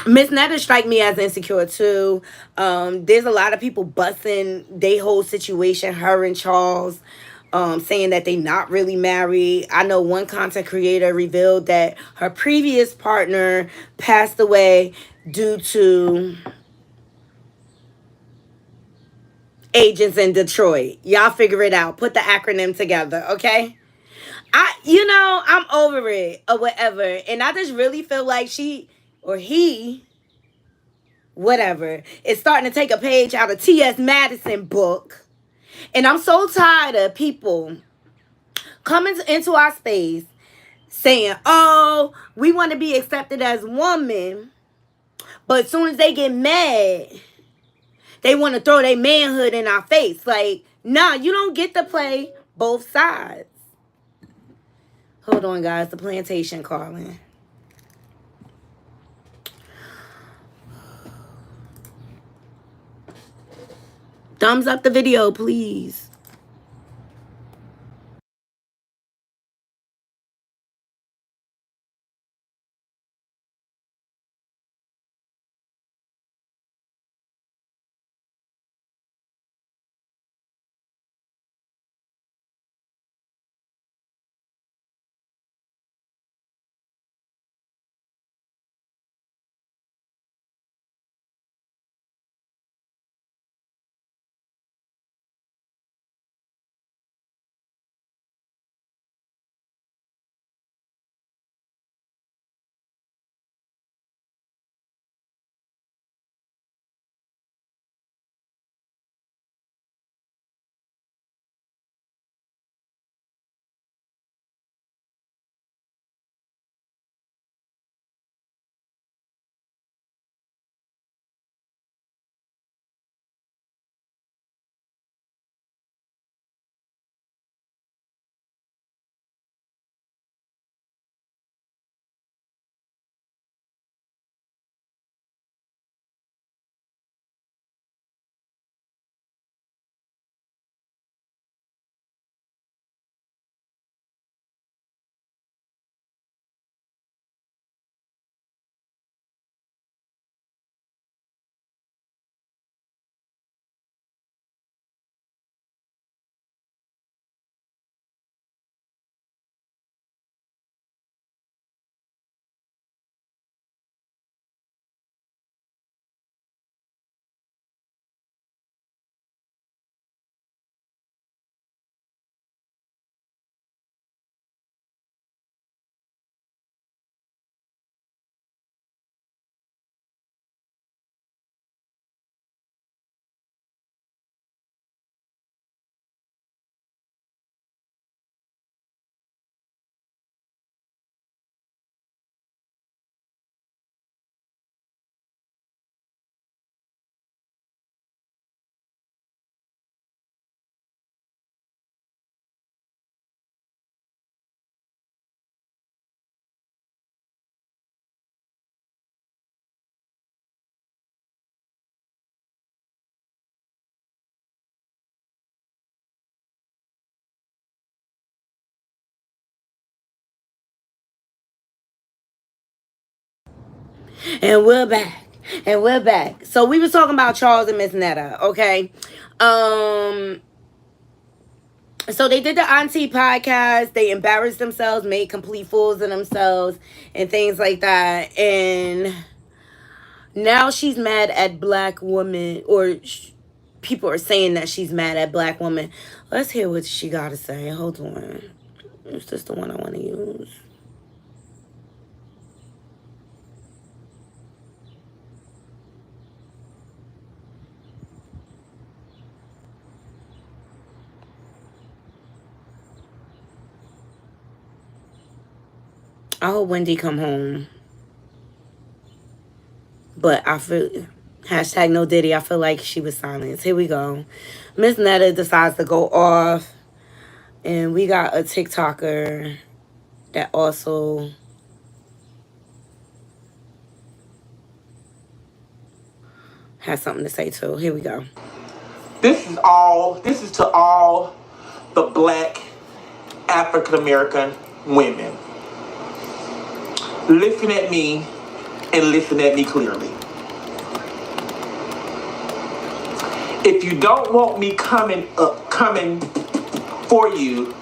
Miss Netta strike me as insecure too. There's a lot of people busting they whole situation, her and Charles, saying that they not really married. I know one content creator revealed that her previous partner passed away due to agents in Detroit. Y'all figure it out. Put the acronym together, okay? I'm over it or whatever. And I just really feel like she or he, whatever, is starting to take a page out of T.S. Madison book. And I'm so tired of people coming into our space saying, oh, we want to be accepted as women. But as soon as they get mad, they want to throw their manhood in our face. Like, nah, you don't get to play both sides. Hold on, guys. The plantation calling. Thumbs up the video, please. And we're back. And we're back. So we was talking about Charles and Miss Netta, okay? So they did the Auntie podcast. They embarrassed themselves, made complete fools of themselves, and things like that. And now she's mad at black women, or people are saying that she's mad at black women. Let's hear what she got to say. Hold on. Is this the one I want to use? I hope Wendy come home. But I feel, hashtag no Diddy, I feel like she was silenced. Here we go. Miss Netta decides to go off. And we got a TikToker that also has something to say too. Here we go. This is to all the black African American women. Listen at me and listen at me clearly. If you don't want me coming for you,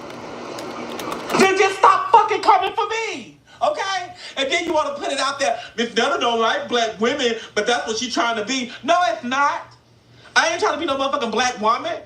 then just stop fucking coming for me, okay? And then you want to put it out there, Miss Netta don't like black women, but that's what she's trying to be. No, it's not. I ain't trying to be no motherfucking black woman.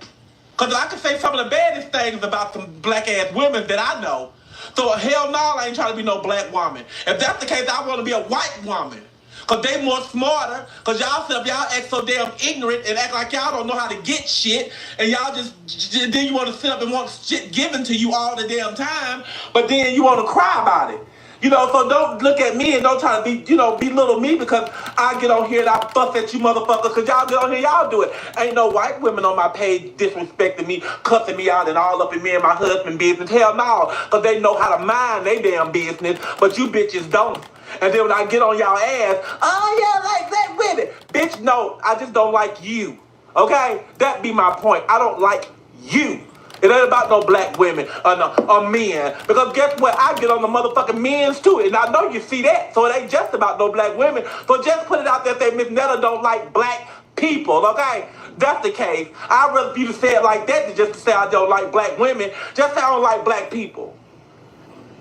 Because I can say some of the baddest things about some black-ass women that I know. So hell no, I ain't trying to be no black woman. If that's the case, I want to be a white woman. Because they more smarter. Because y'all act so damn ignorant and act like y'all don't know how to get shit. And y'all then you want to sit up and want shit given to you all the damn time. But then you want to cry about it. You know, so don't look at me and don't try to be, belittle me because I get on here and I fuss at you motherfuckers because y'all get on here, y'all do it. Ain't no white women on my page disrespecting me, cussing me out and all up in me and my husband business. Hell no, because they know how to mind their damn business, but you bitches don't. And then when I get on y'all ass, oh yeah, like that women. Bitch, no, I just don't like you. Okay? That be my point. I don't like you. It ain't about no black women or men. Because guess what? I get on the motherfucking men's too. And I know you see that. So it ain't just about no black women. So just put it out there and say Miss Netta don't like black people. Okay? That's the case. I'd rather you to say it like that than just to say I don't like black women. Just say I don't like black people.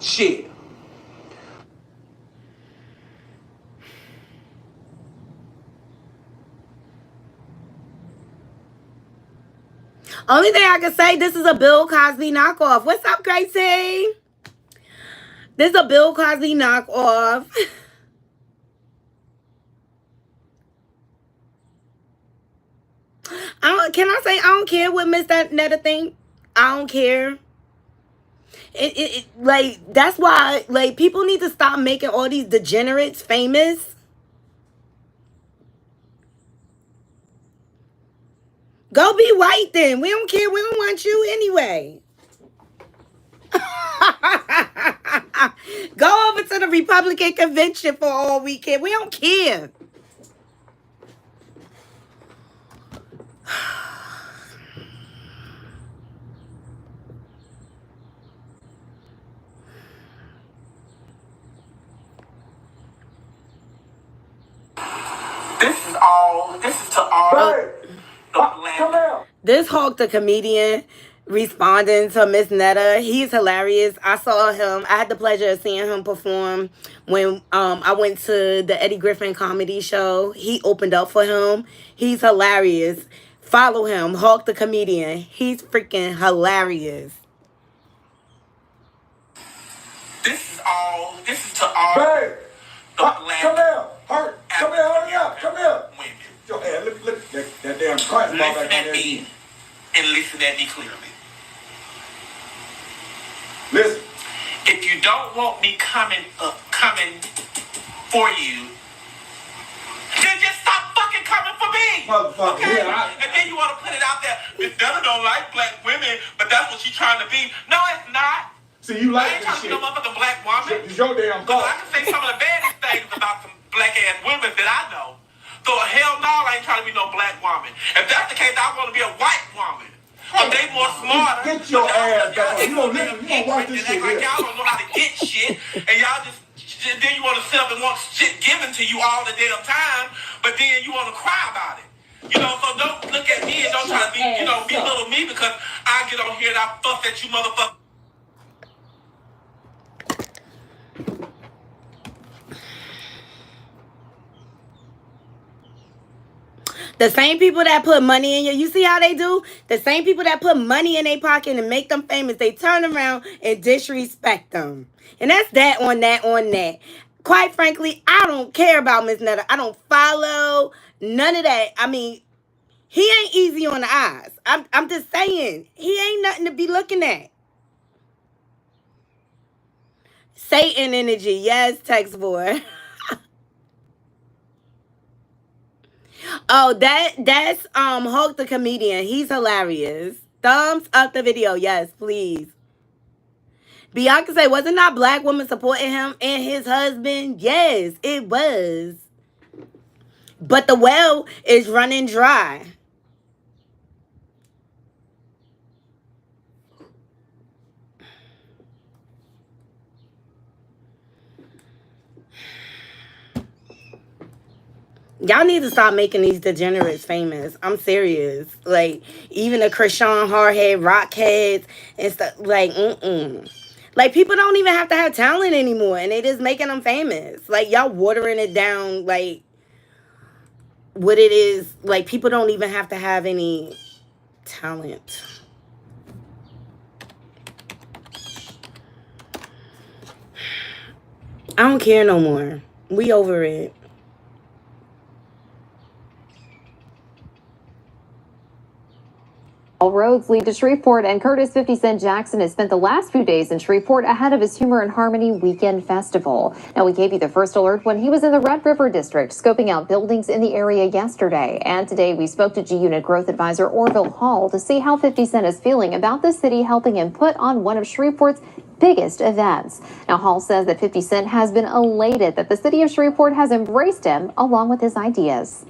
Shit. Only thing I can say, this is a Bill Cosby knockoff. What's up, Gracie? This is a Bill Cosby knockoff. Can I say I don't care what Miss Netta think? I don't care. Like, that's why, like, people need to stop making all these degenerates famous. Go be white then. We don't care. We don't want you anyway. Go over to the Republican convention for all we care. We don't care. This is to all. This Hawk the comedian responding to Miss Netta, he's hilarious. I saw him. I had the pleasure of seeing him perform when I went to the Eddie Griffin comedy show. He opened up for him. He's hilarious. Follow him, Hawk the comedian. He's freaking hilarious. This is to all. Babe, come here. Come here, hurry up. Come here. Women. Yo, hey, look, that damn cart. Listen at me and listen at me clearly. Listen. If you don't want me coming for you, then just stop fucking coming for me. Motherfucker. Okay? Yeah, and then you want to put it out there, Miss Netta don't like black women, but that's what she's trying to be. No, it's not. See, you like this shit. I ain't trying to be no motherfucking black woman. It's your damn fault. I can say some of the baddest things about some black-ass women that I know. So hell no, I ain't trying to be no black woman. If that's the case, I want to be a white woman. But they more smarter. Get your ass back. You don't watch this shit. Like y'all don't know how to get shit, and y'all just then you want to sit up and want shit given to you all the damn time, but then you want to cry about it. You know, so don't look at me and don't try to be, belittle me because I get on here and I fuss at you motherfuckers. The same people that put money in you see how they do? The same people that put money in their pocket and make them famous, they turn around and disrespect them. And that's that on that. Quite frankly, I don't care about Miss Netta. I don't follow none of that. I mean, he ain't easy on the eyes. I'm just saying, he ain't nothing to be looking at. Satan energy, yes, text boy. Oh, that's Hulk the comedian. He's hilarious. Thumbs up the video, yes, please. Bianca say, wasn't that black woman supporting him and his husband? Yes, it was. But the well is running dry. Y'all need to stop making these degenerates famous. I'm serious. Like, even the Krishan hardhead, rockheads, and stuff. Like, Like, people don't even have to have talent anymore, and they just making them famous. Like, y'all watering it down, like, what it is. Like, people don't even have to have any talent. I don't care no more. We over it. All roads lead to Shreveport, and Curtis 50 Cent Jackson has spent the last few days in Shreveport ahead of his Humor and Harmony Weekend Festival. Now, we gave you the first alert when he was in the Red River District, scoping out buildings in the area yesterday. And today we spoke to G-Unit Growth Advisor Orville Hall to see how 50 Cent is feeling about the city helping him put on one of Shreveport's biggest events. Now, Hall says that 50 Cent has been elated that the city of Shreveport has embraced him along with his ideas.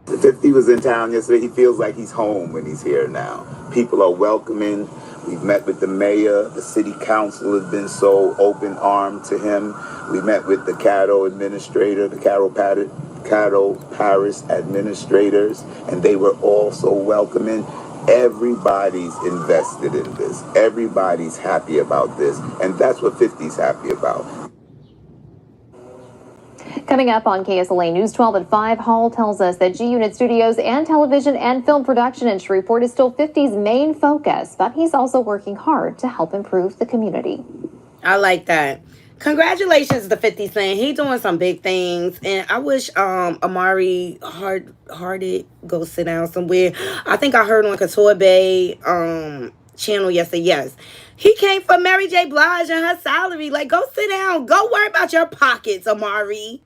50 was in town yesterday. He feels like he's home when he's here now. People are welcoming. We've met with the mayor. The city council has been so open-armed to him. We met with the Caddo administrator, the Caddo Parish administrators, and they were also welcoming. Everybody's invested in this. Everybody's happy about this, and that's what 50's happy about. Coming up on KSLA News 12 at 5, Hall tells us that G-Unit Studios and television and film production in Shreveport is still 50's main focus, but he's also working hard to help improve the community. I like that. Congratulations to 50 Cent. He doing some big things, and I wish Amari Hearted go sit down somewhere. I think I heard on Couture Bay channel yesterday. Yes, he came for Mary J. Blige and her salary. Like, go sit down. Go worry about your pockets, Amari.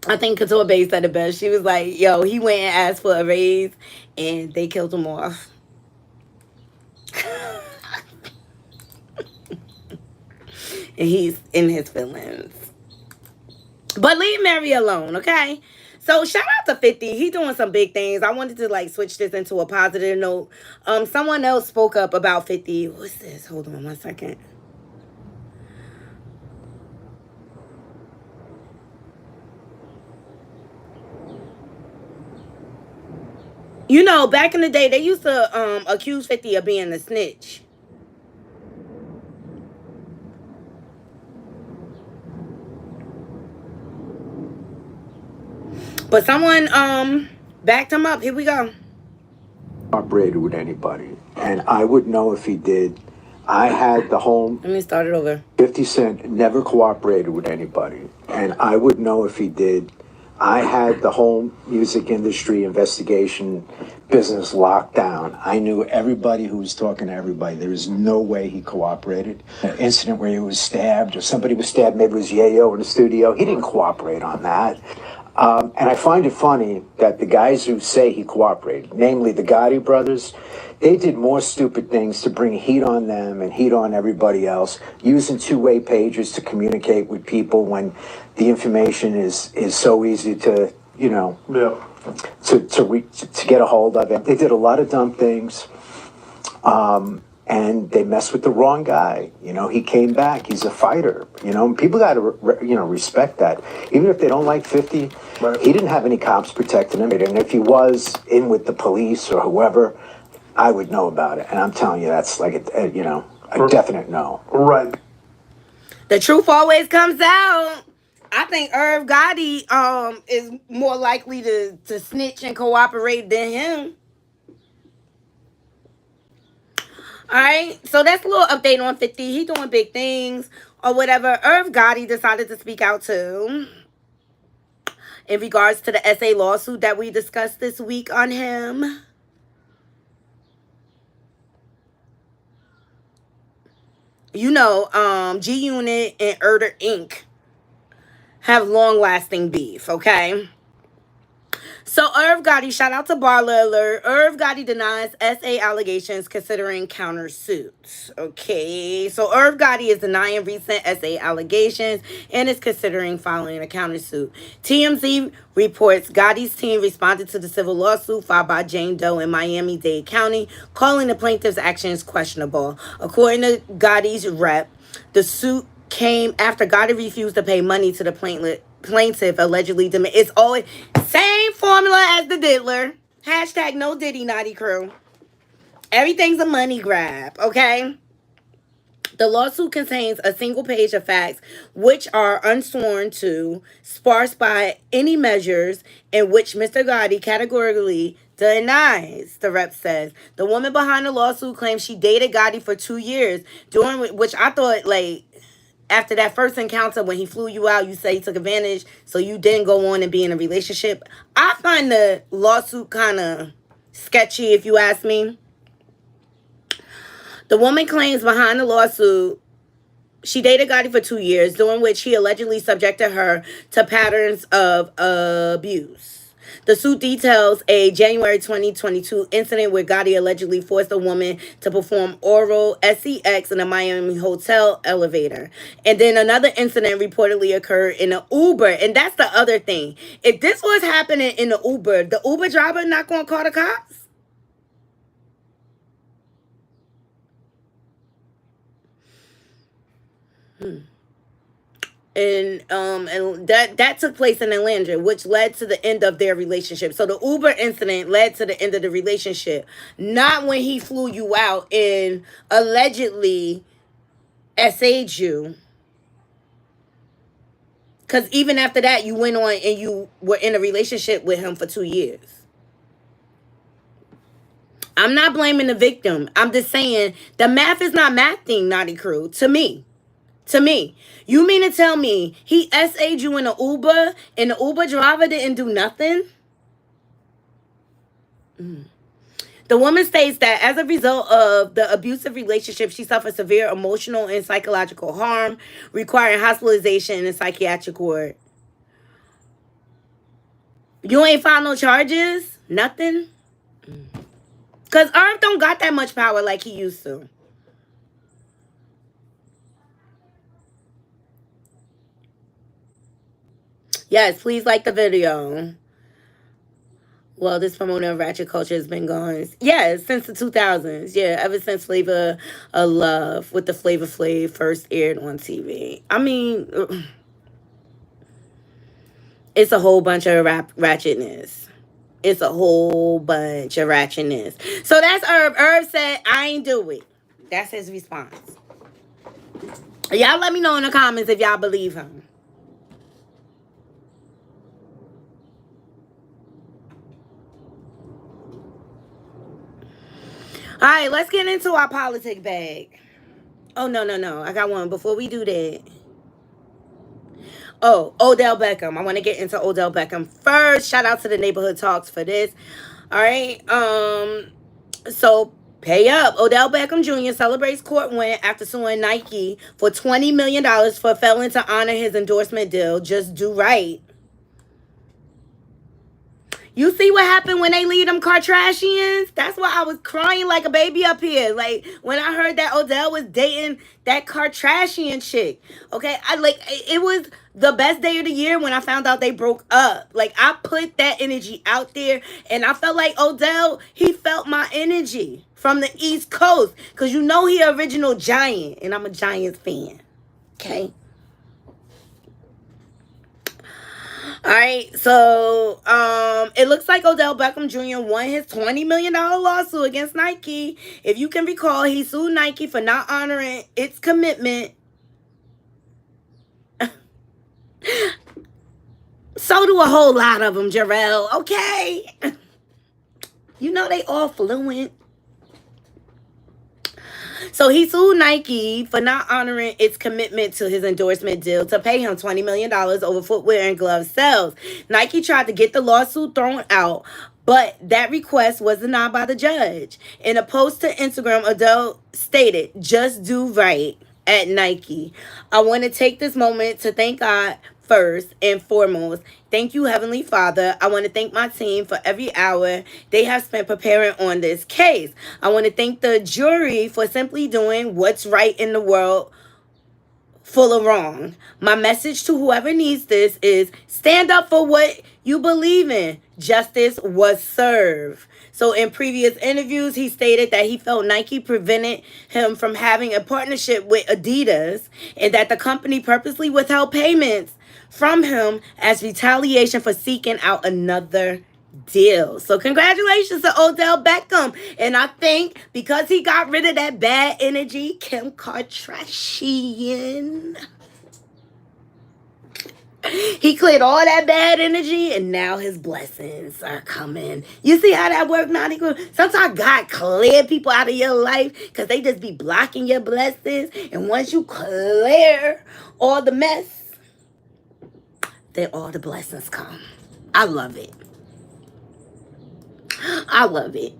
I think Couture Bay said it best. She was like, yo, he went and asked for a raise, and they killed him off. And he's in his feelings. But leave Mary alone, okay? So shout out to 50. He's doing some big things. I wanted to like switch this into a positive note. Someone else spoke up about 50. What's this? Hold on 1 second. You know, back in the day, they used to accuse 50 of being a snitch. But someone backed him up. Here we go. Cooperated with anybody, and I would know if he did. I had the home. Let me start it over. 50 Cent never cooperated with anybody, and I would know if he did. I had the whole music industry investigation business locked down. I knew everybody who was talking to everybody. There is no way he cooperated. An incident where he was stabbed, or somebody was stabbed, maybe it was Yayo in the studio. He didn't cooperate on that. And I find it funny that the guys who say he cooperated, namely the Gotti brothers, they did more stupid things to bring heat on them and heat on everybody else, using two-way pages to communicate with people when the information is so easy to, you know, to get a hold of it. They did a lot of dumb things. and they messed with the wrong guy. You know, he came back. He's a fighter. You know, and people got to, respect that. Even if they don't like 50, he didn't have any cops protecting him. And if he was in with the police or whoever, I would know about it. And I'm telling you, that's like, a definite no. Right. The truth always comes out. I think Irv Gotti is more likely to snitch and cooperate than him. Alright, so that's a little update on 50. He doing big things or whatever. Irv Gotti decided to speak out too in regards to the SA lawsuit that we discussed this week on him. You know, G-Unit and Erder Inc. have long-lasting beef, okay? So Irv Gotti, shout out to Barla Alert. Irv Gotti denies SA allegations considering countersuits. Okay, so Irv Gotti is denying recent SA allegations and is considering filing a countersuit. TMZ reports Gotti's team responded to the civil lawsuit filed by Jane Doe in Miami-Dade County, calling the plaintiff's actions questionable. According to Gotti's rep, the suit came after Gotti refused to pay money to the plaintiff allegedly demand. It's always same formula as the diddler. Hashtag no Diddy Naughty Crew. Everything's a money grab, okay? The lawsuit contains a single page of facts which are unsworn to, sparse by any measures in which Mr. Gotti categorically denies, the rep says. The woman behind the lawsuit claims she dated Gotti for 2 years, during which I thought, like, after that first encounter when he flew you out, you say he took advantage, so you didn't go on and be in a relationship. I find the lawsuit kind of sketchy, if you ask me. The woman claims behind the lawsuit, she dated Gotti for 2 years, during which he allegedly subjected her to patterns of abuse. The suit details a January 2022 incident where Gotti allegedly forced a woman to perform oral sex in a Miami hotel elevator. And then another incident reportedly occurred in an Uber. And that's the other thing. If this was happening in the Uber driver not going to call the cops? And that took place in Atlanta, which led to the end of their relationship. So the Uber incident led to the end of the relationship, not when he flew you out and allegedly SA'd you. Because even after that, you went on and you were in a relationship with him for 2 years. I'm not blaming the victim. I'm just saying the math is not mathing, Naughty Crew, to me. To me. You mean to tell me he SA'd you in an Uber and the Uber driver didn't do nothing? The woman states that as a result of the abusive relationship, she suffered severe emotional and psychological harm, requiring hospitalization in a psychiatric ward. You ain't filed no charges? Nothing? Because Irv don't got that much power like he used to. Yes, please like the video. Well, this promoting of ratchet culture has been going, since the 2000s. Yeah, ever since Flavor of Love with the Flavor Flav first aired on TV. I mean, it's a whole bunch of ratchetness. It's a whole bunch of ratchetness. So that's Irv. Irv said, I ain't do it. That's his response. Y'all let me know in the comments if y'all believe him. All right, let's get into our politic bag. Oh, no. I got one. Before we do that. Oh, Odell Beckham. I want to get into Odell Beckham first. Shout out to the Neighborhood Talks for this. All right. So pay up. Odell Beckham Jr. celebrates court win after suing Nike for $20 million for failing to honor his endorsement deal. Just do right. You see what happened when they leave them Kardashians? That's why I was crying like a baby up here. Like, when I heard that Odell was dating that Kardashian chick. Okay? It was the best day of the year when I found out they broke up. Like, I put that energy out there, and I felt like Odell, he felt my energy from the East Coast, because you know he original Giant, and I'm a Giants fan. Okay? All right, so it looks like Odell Beckham Jr. won his $20 million lawsuit against Nike. If you can recall, he sued Nike for not honoring its commitment. So do a whole lot of them, Jarrell, okay? You know they all fluent. So he sued Nike for not honoring its commitment to his endorsement deal to pay him $20 million over footwear and glove sales. Nike tried to get the lawsuit thrown out, but that request was denied by the judge. In a post to Instagram, Odell stated, "Just do right at Nike. I want to take this moment to thank God first and foremost. Thank you, Heavenly Father. I want to thank my team for every hour they have spent preparing on this case. I want to thank the jury for simply doing what's right in the world full of wrong. My message to whoever needs this is stand up for what you believe in. Justice was served." So in previous interviews, he stated that he felt Nike prevented him from having a partnership with Adidas, and that the company purposely withheld payments from him as retaliation for seeking out another deal. So congratulations to Odell Beckham. And I think because he got rid of that bad energy, Kim Kardashian, he cleared all that bad energy, and now his blessings are coming. You see how that works, Knotty? Sometimes God clear people out of your life because they just be blocking your blessings. And once you clear all the mess, then all the blessings come. I love it. I love it.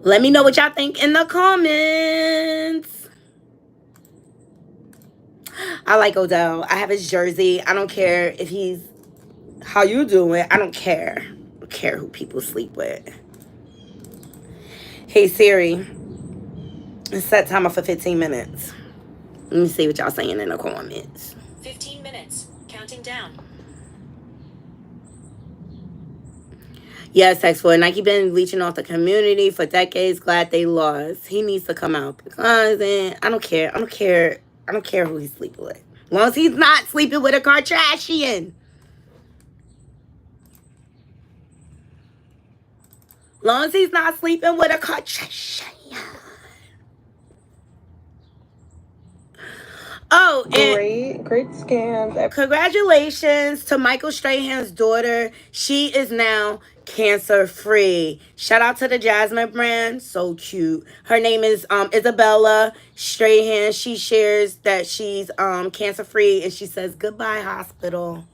Let me know what y'all think in the comments. I like Odell. I have his jersey. I don't care if he's... How you doing? I don't care. I don't care who people sleep with. Hey, Siri. Set timer for 15 minutes. Let me see what y'all saying in the comments. 15 minutes. Counting down. Yes, X4. Nike been leeching off the community for decades. Glad they lost. He needs to come out because I don't care. I don't care who he's sleeping with. As long as he's not sleeping with a Kardashian. As long as he's not sleeping with a Kardashian. Oh, and great scans. Congratulations to Michael Strahan's daughter. She is now cancer-free. Shout out to the Jasmine brand. So cute. Her name is Isabella Strahan. She shares that she's cancer-free, and she says, "Goodbye, hospital."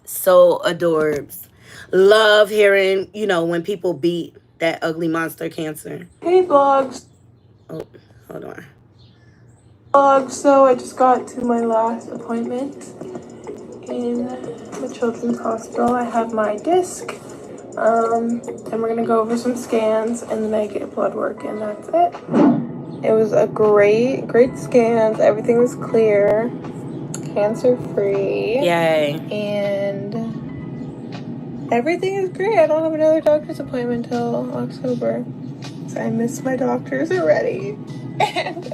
So adorbs. Love hearing, when people beat that ugly monster cancer. Hey, vlogs. Oh, hold on. So I just got to my last appointment in the Children's Hospital. I have my disc, and we're gonna go over some scans, and then I get blood work, and that's it. It was a great scans. Everything was clear, cancer-free. Yay. And everything is great. I don't have another doctor's appointment till October. So I miss my doctors already. And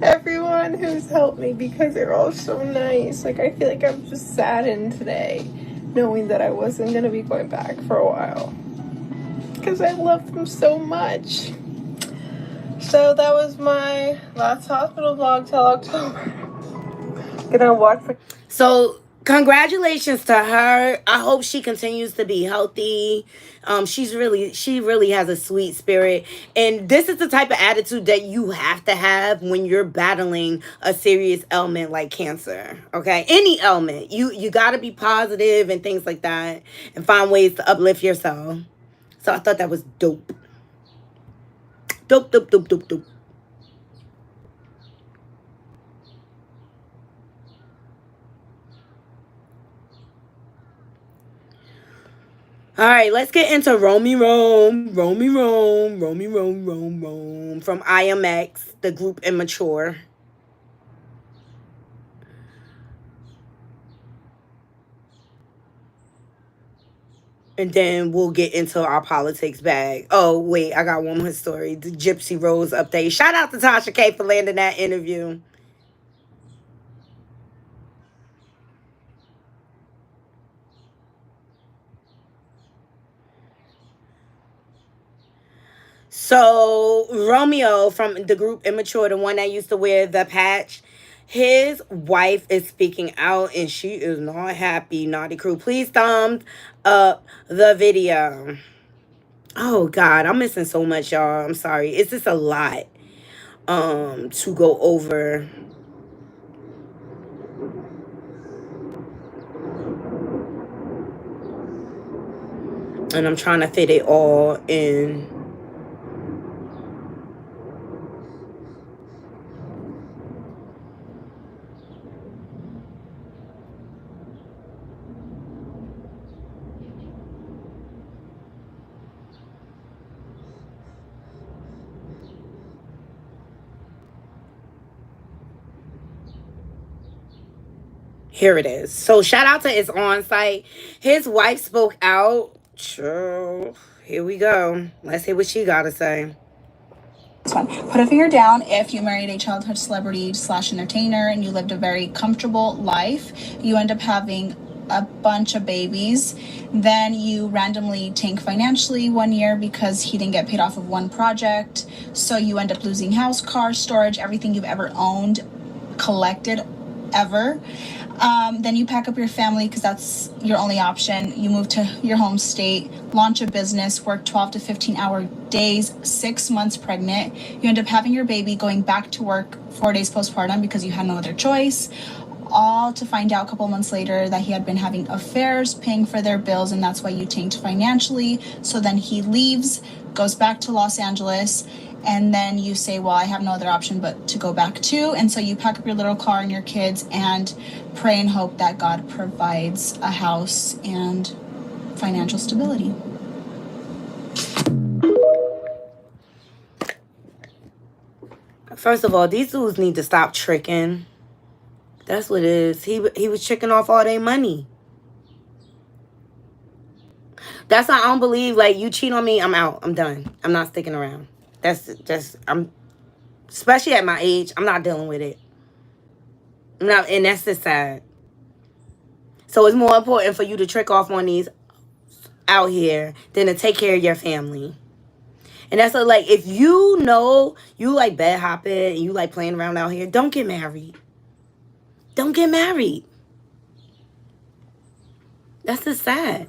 everyone who's helped me, because they're all so nice. Like, I feel like I'm just saddened today knowing that I wasn't going to be going back for a while, because I love them so much. So that was my last hospital vlog till October. Gonna watch for... So congratulations to her. I hope she continues to be healthy. She really has a sweet spirit. And this is the type of attitude that you have to have when you're battling a serious ailment like cancer. Okay? Any ailment. You got to be positive and things like that, and find ways to uplift yourself. So I thought that was dope. Dope. All right, let's get into Romy Rome from IMX, the group Immature. And then we'll get into our politics bag. Oh, wait, I got one more story. The Gypsy Rose update. Shout out to Tasha K for landing that interview. So Romeo from the group Immature, the one that used to wear the patch, his wife is speaking out and she is not happy. Naughty crew, please thumbs up the video. Oh God, I'm missing so much, y'all. I'm sorry. It's just a lot to go over. And I'm trying to fit it all in. Here it is. So shout out to It's On Site. His wife spoke out. Sure. Here we go. Let's hear what she got to say. Put a finger down if you married a childhood celebrity / entertainer and you lived a very comfortable life. You end up having a bunch of babies. Then you randomly tank financially one year because he didn't get paid off of one project. So you end up losing house, car, storage, everything you've ever owned, collected, ever. Then you pack up your family because that's your only option. You move to your home state, launch a business, work 12 to 15-hour days, 6 months pregnant. You end up having your baby, going back to work 4 days postpartum because you had no other choice. All to find out a couple months later that he had been having affairs, paying for their bills, and that's why you tanked financially. So then he leaves, goes back to Los Angeles, and then you say, well, I have no other option but to go back too. And so you pack up your little car and your kids and pray and hope that God provides a house and financial stability. First of all, these dudes need to stop tricking. That's what it is. He was tricking off all their money. That's why I don't believe, like, you cheat on me, I'm out. I'm done. I'm not sticking around. I'm, especially at my age, I'm not dealing with it. And that's just sad. So it's more important for you to trick off on these out here than to take care of your family. And that's like, if you know you like bed hopping and you like playing around out here, don't get married. Don't get married. That's just sad.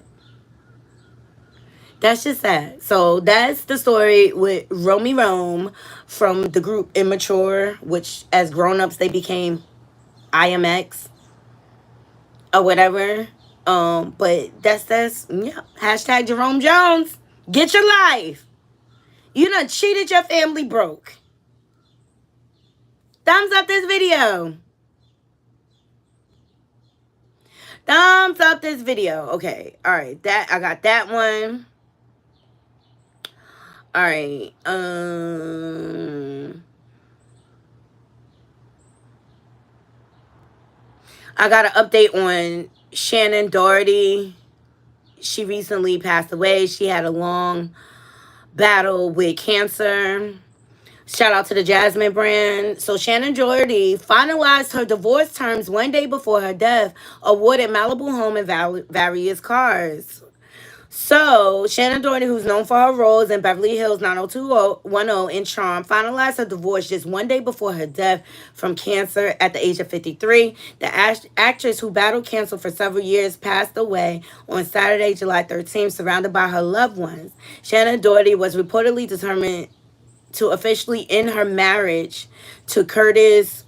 That's just sad. So that's the story with Romy Rome from the group Immature, which as grown-ups they became IMX or whatever. But that's yeah. Hashtag Jerome Jones. Get your life. You done cheated your family broke. Thumbs up this video. Thumbs up this video. Okay. All right. I got that one. All right. I got an update on Shannon Doherty. She recently passed away. She had a long battle with cancer. Shout out to the Jasmine brand. So Shannon Doherty finalized her divorce terms one day before her death, awarded Malibu home and various cars. So, Shannon Doherty, who's known for her roles in Beverly Hills 90210 and Charm, finalized her divorce just one day before her death from cancer at the age of 53. The actress, who battled cancer for several years, passed away on Saturday, July 13th, surrounded by her loved ones. Shannon Doherty was reportedly determined to officially end her marriage to Curtis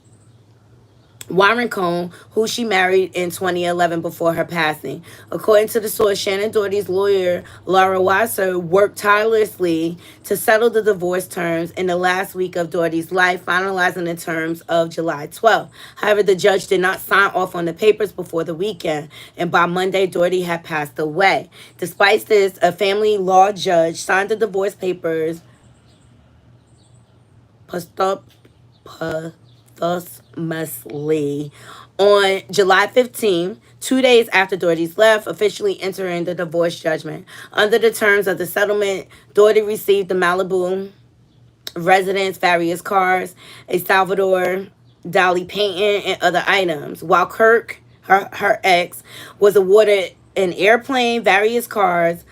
Warrencombe, who she married in 2011 before her passing. According to the source, Shannon Doherty's lawyer, Laura Wasser, worked tirelessly to settle the divorce terms in the last week of Doherty's life, finalizing the terms of July 12th. However, the judge did not sign off on the papers before the weekend, and by Monday, Doherty had passed away. Despite this, a family law judge signed the divorce papers posthumously. On July 15th, 2 days after Doherty's left, officially entering the divorce judgment. Under the terms of the settlement, Doherty received the Malibu residence, various cars, a Salvador Dali painting, and other items, while Kirk, her ex, was awarded an airplane, various cars,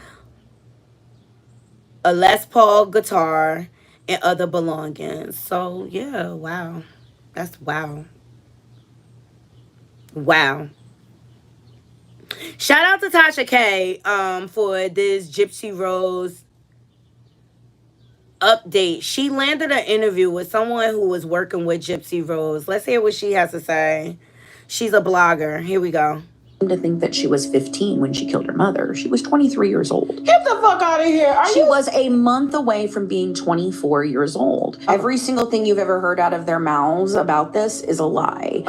a Les Paul guitar, and other belongings. So, yeah, wow. That's wow. Wow. Shout out to Tasha K for this Gypsy Rose update. She landed an interview with someone who was working with Gypsy Rose. Let's hear what she has to say. She's a blogger. Here we go. To think that she was 15 when she killed her mother. She was 23 years old. Get the fuck out of here. She was a month away from being 24 years old. Every single thing you've ever heard out of their mouths about this is a lie.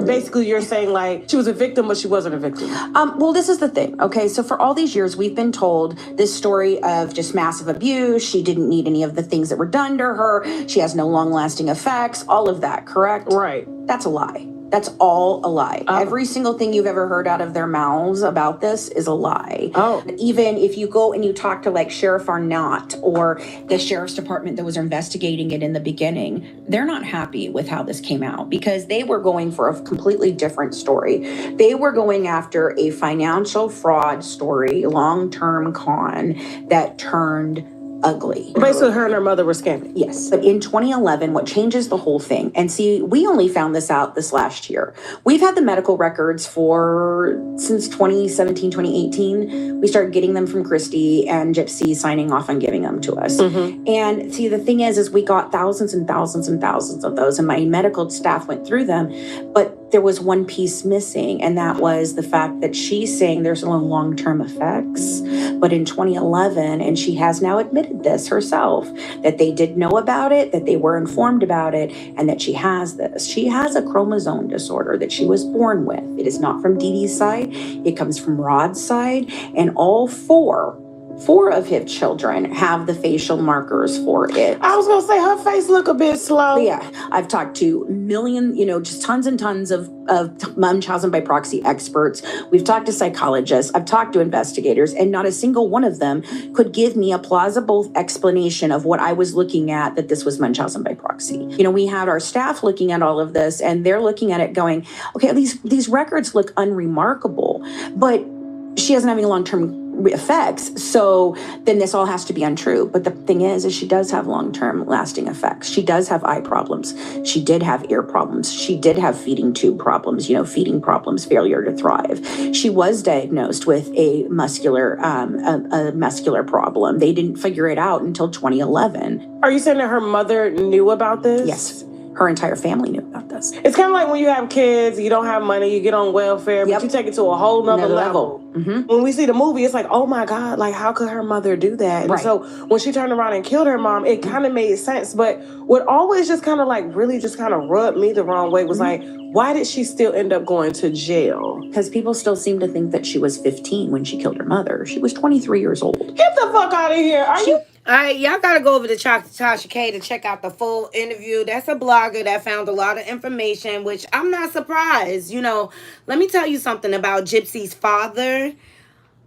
Basically you're saying like she was a victim, but she wasn't a victim. Well, this is the thing, okay? So for all these years, we've been told this story of just massive abuse. She didn't need any of the things that were done to her. She has no long-lasting effects, all of that, correct? Right. That's a lie. That's all a lie. Every single thing you've ever heard out of their mouths about this is a lie. Even if you go and you talk to like Sheriff Arnott or the Sheriff's Department that was investigating it in the beginning, they're not happy with how this came out because they were going for a completely different story. They were going after a financial fraud story, long-term con that turned ugly. Basically, her and her mother were scamming. Yes. But in 2011, what changes the whole thing, and see, we only found this out this last year. We've had the medical records since 2017, 2018. We started getting them from Christy and Gypsy signing off on giving them to us. And see, the thing is we got thousands and thousands and thousands of those, and my medical staff went through them, but there was one piece missing, and that was the fact that she's saying there's no long-term effects. But in 2011, and she has now admitted this herself, that they did know about it, that they were informed about it, and that she has this. She has a chromosome disorder that she was born with. It is not from Dee Dee's side. It comes from Rod's side, and all four of his children have the facial markers for it. I was gonna say her face look a bit slow. Yeah, I've talked to just tons and tons of Munchausen by proxy experts. We've talked to psychologists. I've talked to investigators, and not a single one of them could give me a plausible explanation of what I was looking at that this was Munchausen by proxy. We had our staff looking at all of this, and they're looking at it going, okay, these records look unremarkable, but she isn't having long-term effects, so then this all has to be untrue. But the thing is she does have long-term lasting effects. She does have eye problems. She did have ear problems. She did have feeding tube problems, feeding problems, failure to thrive. She was diagnosed with a muscular problem. They didn't figure it out until 2011. Are you saying that her mother knew about this? Yes. Her entire family knew about this. It's kind of like when you have kids, you don't have money, you get on welfare, but you take it to a whole nother level. When we see the movie, it's like, oh my God, like how could her mother do that? And so when she turned around and killed her mom, it kind of made sense. But what always just kind of like really just kind of rubbed me the wrong way was like, why did she still end up going to jail? Because people still seem to think that she was 15 when she killed her mother. She was 23 years old. Get the fuck out of here. All right, y'all got to go over to Tasha K to check out the full interview. That's a blogger that found a lot of information, which I'm not surprised. Let me tell you something about Gypsy's father.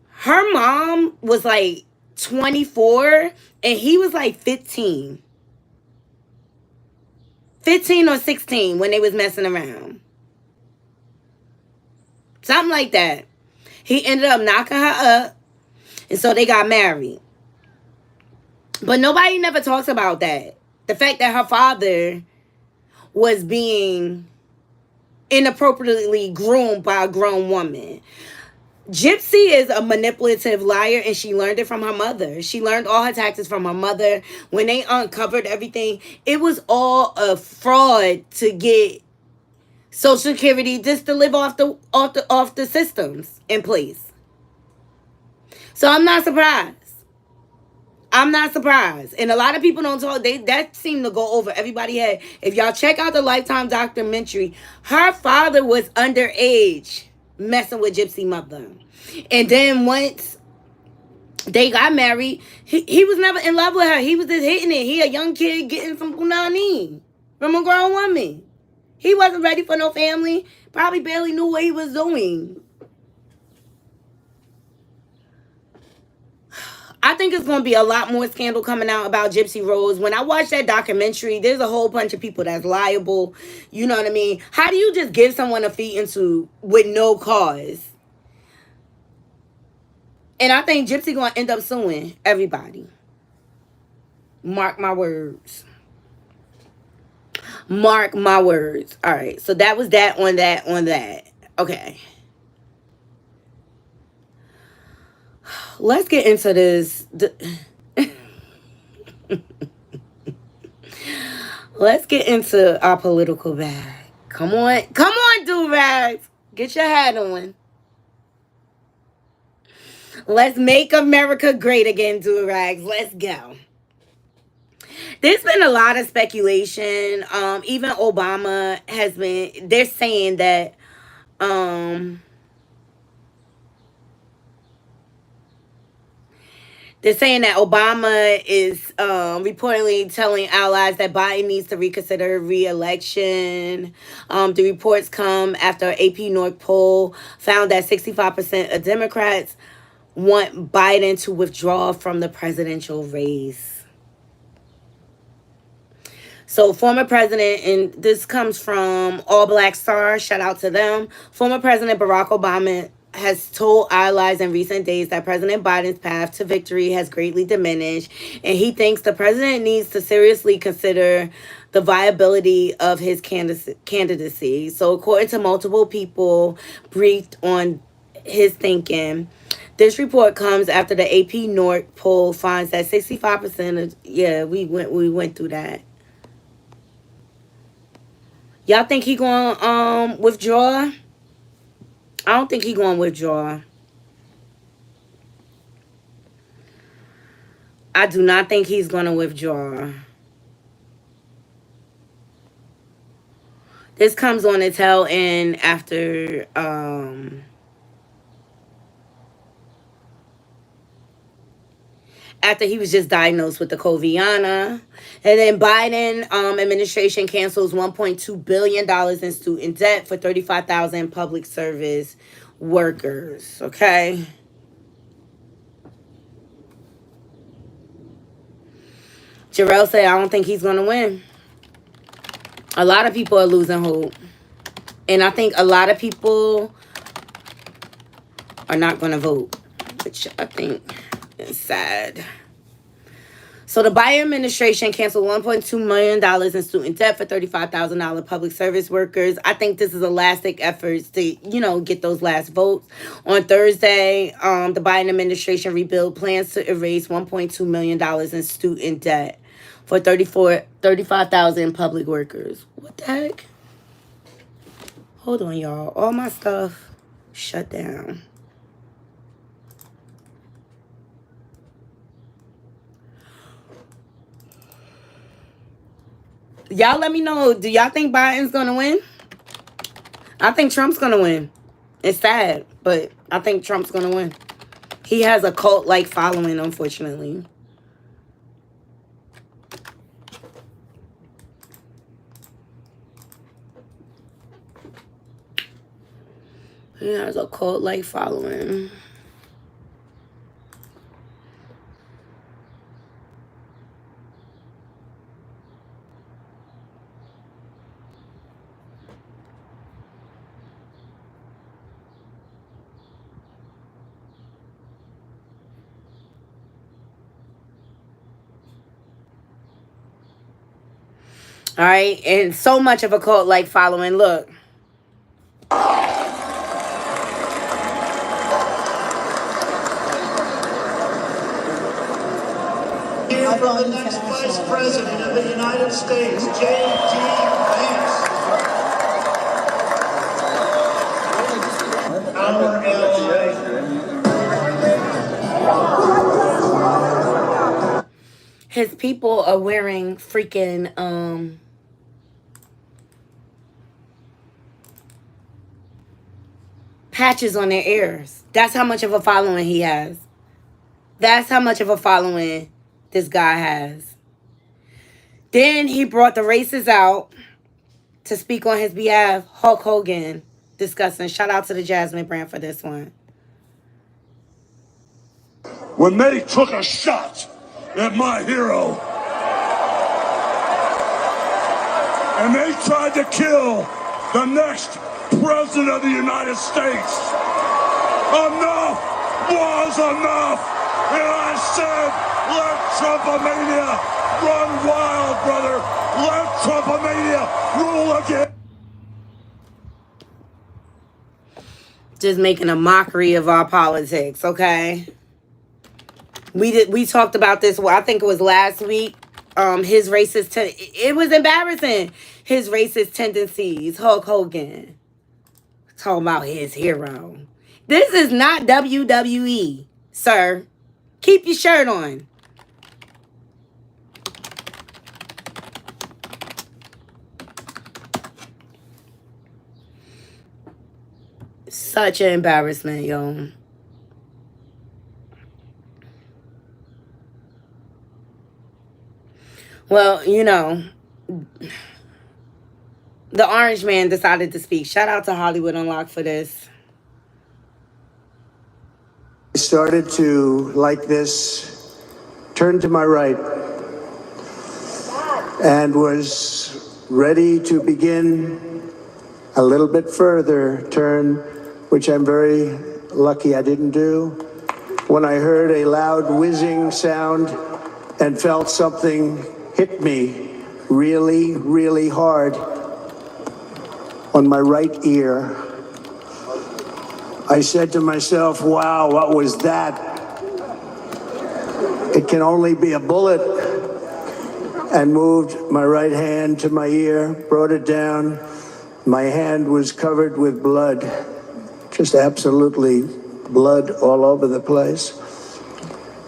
Her mom was like 24 and he was like 15. 15 or 16 when they was messing around. Something like that. He ended up knocking her up, and so they got married. But nobody never talks about that. The fact that her father was being inappropriately groomed by a grown woman. Gypsy is a manipulative liar, and she learned it from her mother. She learned all her tactics from her mother. When they uncovered everything, it was all a fraud to get Social Security, just to live off the systems in place. So I'm not surprised. I'm not surprised. And a lot of people don't talk. That seemed to go over everybody's head. If y'all check out the Lifetime documentary, her father was underage messing with Gypsy mother. And then once they got married, he was never in love with her. He was just hitting it. He a young kid getting some punani from a grown woman. He wasn't ready for no family. Probably barely knew what he was doing. I think it's going to be a lot more scandal coming out about Gypsy Rose. When I watched that documentary, there's a whole bunch of people that's liable. You know what I mean? How do you just give someone a feet into with no cause? And I think Gypsy going to end up suing everybody. Mark my words. Mark my words. All right. So that was that on that on that. Okay. Let's get into this. Let's get into our political bag. Come on, do-rags. Get your hat on. Let's make America great again, do-rags. Let's go. There's been a lot of speculation. Even Obama has been. They're saying that. They're saying that Obama is reportedly telling allies that Biden needs to reconsider re-election. The reports come after an AP North poll found that 65% of Democrats want Biden to withdraw from the presidential race. So former president, and this comes from All Black Star, shout out to them. Former President Barack Obama has told allies in recent days that President Biden's path to victory has greatly diminished, and he thinks the president needs to seriously consider the viability of his candidacy. So according to multiple people briefed on his thinking, this report comes after the AP North poll finds that 65% of, we went through that. Y'all think he gonna withdraw? I don't think he gonna withdraw. I do not think he's gonna withdraw. This comes on the tail end after he was just diagnosed with the COVID. And then Biden administration cancels $1.2 billion in student debt for 35,000 public service workers. Okay. Jarrell said, I don't think he's going to win. A lot of people are losing hope. And I think a lot of people are not going to vote, which I think is sad. So the Biden administration canceled $1.2 million in student debt for $35,000 public service workers. I think this is a last-ditch effort to, get those last votes. On Thursday, the Biden administration rebuilt plans to erase $1.2 million in student debt for 35,000 public workers. What the heck? Hold on, y'all. All my stuff shut down. Y'all let me know. Do y'all think Biden's going to win? I think Trump's going to win. It's sad, but I think Trump's going to win. He has a cult-like following, unfortunately. He has a cult-like following. All right, and so much of a cult-like following. Look. Here from the next Vice President of the United States, J.D. Vance. Our ally. His people are wearing freaking patches on their ears. That's how much of a following he has. That's how much of a following this guy has. Then he brought the races out. to speak on his behalf. Hulk Hogan discussing. Shout out to the Jasmine brand for this one. When they took a shot at my hero and they tried to kill the next president of the United States, enough was enough. And I said, let Trumpomania run wild, brother. Let Trumpomania rule again. Just making a mockery of our politics, okay? We talked about this, well, I think it was last week. His racist, it was embarrassing. His racist tendencies, Hulk Hogan. Talking about his hero. This is not WWE, sir. Keep your shirt on. Such an embarrassment, yo. Well, you know, the orange man decided to speak. Shout out to Hollywood Unlocked for this. I started to, like this, turn to my right and was ready to begin a little bit further turn, which I'm very lucky I didn't do, when I heard a loud whizzing sound and felt something hit me really, really hard on my right ear. I said to myself, wow, what was that? It can only be a bullet. And moved my right hand to my ear, brought it down. My hand was covered with blood, just absolutely blood all over the place.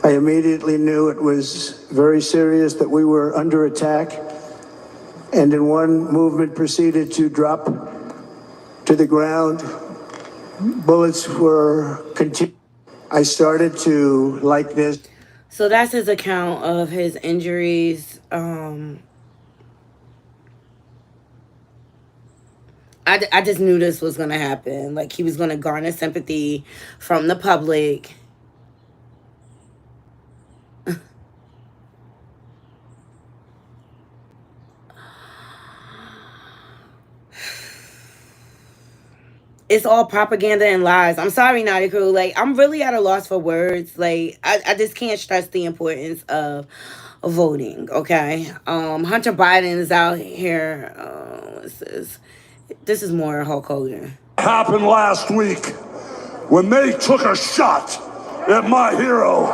I immediately knew it was very serious, that we were under attack, and in one movement proceeded to drop to the ground. Bullets were continuing. I started to, like this. So that's his account of his injuries. I just knew this was going to happen. Like, he was going to garner sympathy from the public. It's all propaganda and lies. I'm sorry, Knotty Crew. Like, I'm really at a loss for words. Like, I just can't stress the importance of voting, okay? Hunter Biden is out here. What's this? This is more Hulk Hogan. Happened last week when they took a shot at my hero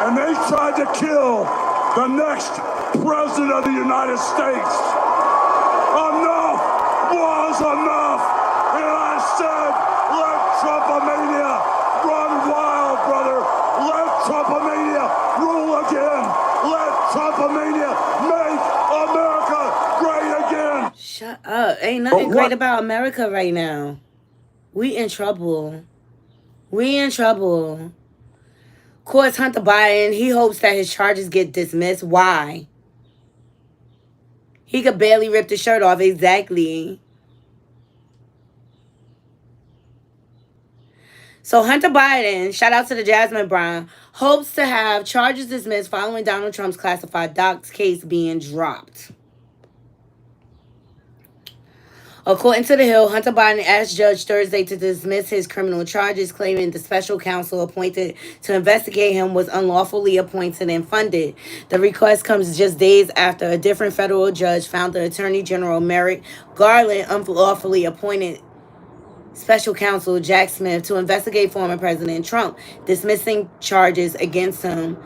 and they tried to kill the next president of the United States. Enough was enough. And I said, let Trumpomania run wild, brother. Let Trumpomania rule again. Let Trumpomania make America great again. Shut up. Ain't nothing great about America right now. We in trouble. We in trouble. Of course, Hunter Biden, he hopes that his charges get dismissed. Why? He could barely rip the shirt off. Exactly. So Hunter Biden, shout out to the Jasmine Brown, hopes to have charges dismissed following Donald Trump's classified docs case being dropped. According to The Hill, Hunter Biden asked Judge Thursday to dismiss his criminal charges, claiming the special counsel appointed to investigate him was unlawfully appointed and funded. The request comes just days after a different federal judge found the Attorney General Merrick Garland unlawfully appointed special counsel Jack Smith to investigate former President Trump, dismissing charges against him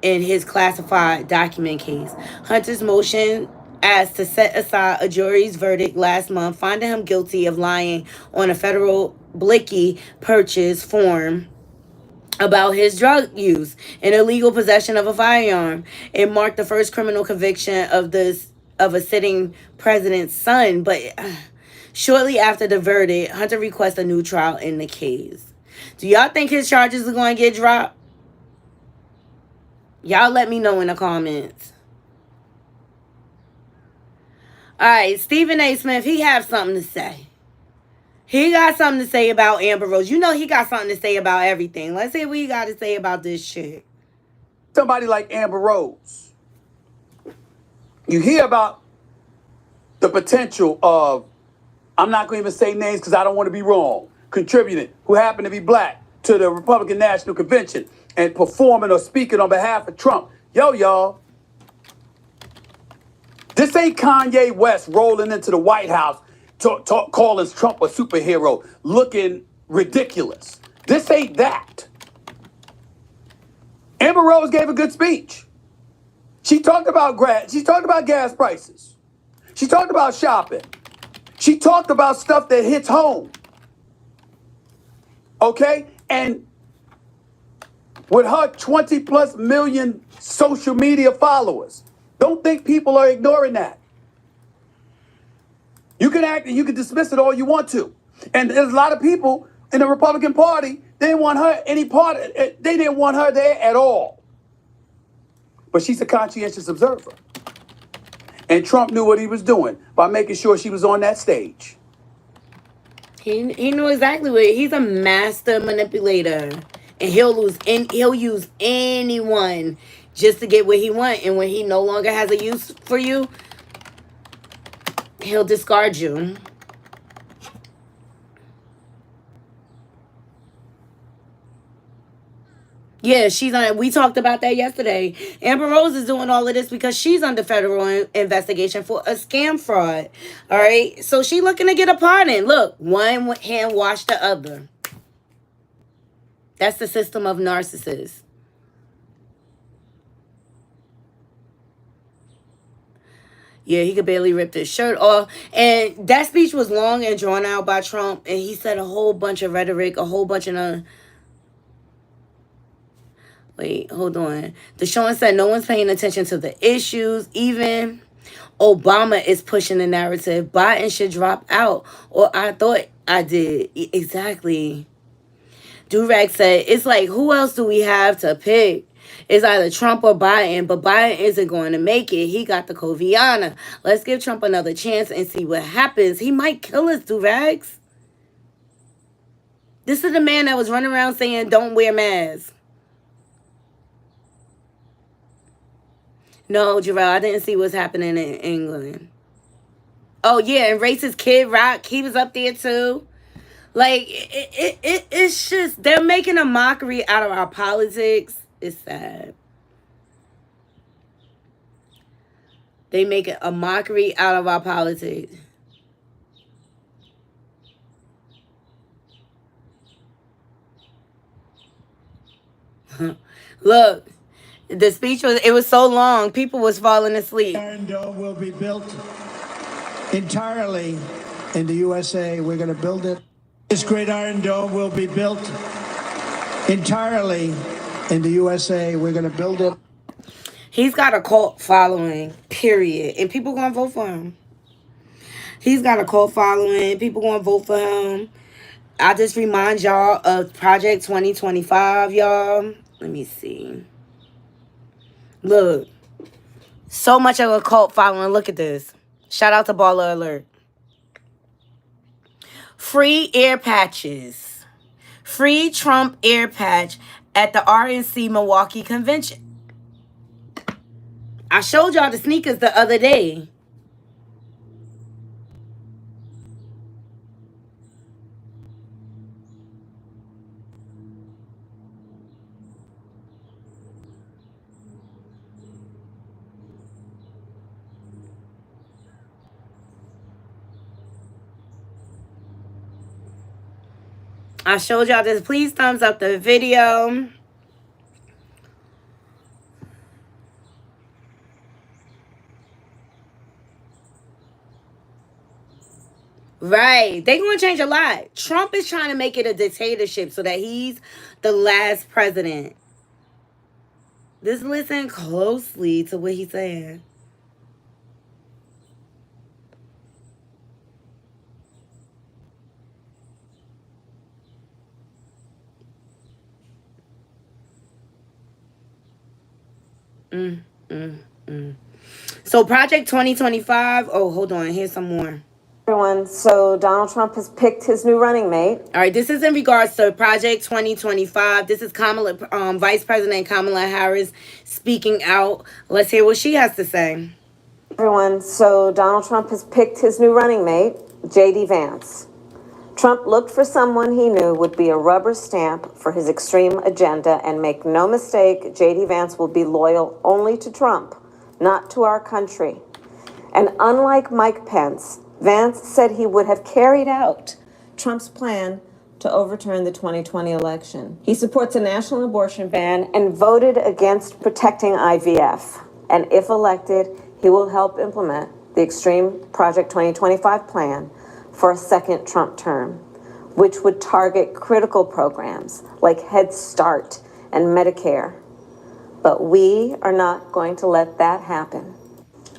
in his classified document case. Hunter's motion asked to set aside a jury's verdict last month, finding him guilty of lying on a federal Blicky purchase form about his drug use and illegal possession of a firearm. It marked the first criminal conviction of a sitting president's son, but shortly after the verdict, Hunter requests a new trial in the case. Do y'all think his charges are going to get dropped? Y'all let me know in the comments. All right, Stephen A. Smith, he have something to say. He got something to say about Amber Rose. You know he got something to say about everything. Let's see what he got to say about this shit. Somebody like Amber Rose. You hear about the potential of, I'm not going to even say names because I don't want to be wrong, contributing, who happen to be black, to the Republican National Convention and performing or speaking on behalf of Trump. Yo, y'all. This ain't Kanye West rolling into the White House calling Trump a superhero, looking ridiculous. This ain't that. Amber Rose gave a good speech. She talked about gas prices. She talked about shopping. She talked about stuff that hits home. Okay? And with her 20 plus million social media followers, don't think people are ignoring that. You can dismiss it all you want to. And there's a lot of people in the Republican Party, they didn't want her they didn't want her there at all. But she's a conscientious observer. And Trump knew what he was doing by making sure she was on that stage. He knew exactly what he's a master manipulator. And he'll use anyone just to get what he wants. And when he no longer has a use for you, he'll discard you. Yeah, we talked about that yesterday. Amber Rose is doing all of this because she's under federal investigation for a scam fraud. All right. So she looking to get a pardon. Look, one hand wash the other. That's the system of narcissists. Yeah, he could barely rip his shirt off. And that speech was long and drawn out by Trump. And he said a whole bunch of rhetoric, a whole bunch of... Wait, hold on. Deshaun said no one's paying attention to the issues. Even Obama is pushing the narrative. Biden should drop out. Or I thought I did. Exactly. Durag said, it's like, who else do we have to pick? It's either Trump or Biden, but Biden isn't going to make it. He got the Coviana. Let's give Trump another chance and see what happens. He might kill us, Durags. This is the man that was running around saying, don't wear masks. No, Jarrell, I didn't see what's happening in England. Oh, yeah, and racist Kid Rock, he was up there too. Like, it's just, they're making a mockery out of our politics. It's sad. They make a mockery out of our politics. Look, the speech was so long, people was falling asleep. Iron Dome will be built entirely in the USA. We're going to build it. This great Iron Dome will be built entirely in the USA. We're going to build it. He's got a cult following, period. And people going to vote for him. He's got a cult following. People going to vote for him. I just remind y'all of Project 2025, y'all. Let me see. Look. So much of a cult following. Look at this. Shout out to Baller Alert. Free ear patches. Free Trump ear patch at the RNC Milwaukee Convention. I showed y'all the sneakers the other day. I showed y'all this. Please thumbs up the video. Right. They're going to change a lot. Trump is trying to make it a dictatorship so that he's the last president. Just listen closely to what he's saying. So Project 2025. Oh, hold on. Here's some more. Everyone, so Donald Trump has picked his new running mate. All right, this is in regards to Project 2025. This is Vice President Kamala Harris speaking out. Let's hear what she has to say. Everyone, so Donald Trump has picked his new running mate, J.D. Vance. Trump looked for someone he knew would be a rubber stamp for his extreme agenda, and make no mistake, J.D. Vance will be loyal only to Trump, not to our country. And unlike Mike Pence, Vance said he would have carried out Trump's plan to overturn the 2020 election. He supports a national abortion ban and voted against protecting IVF. And if elected, he will help implement the extreme Project 2025 plan for a second Trump term, which would target critical programs like Head Start and Medicare. But we are not going to let that happen.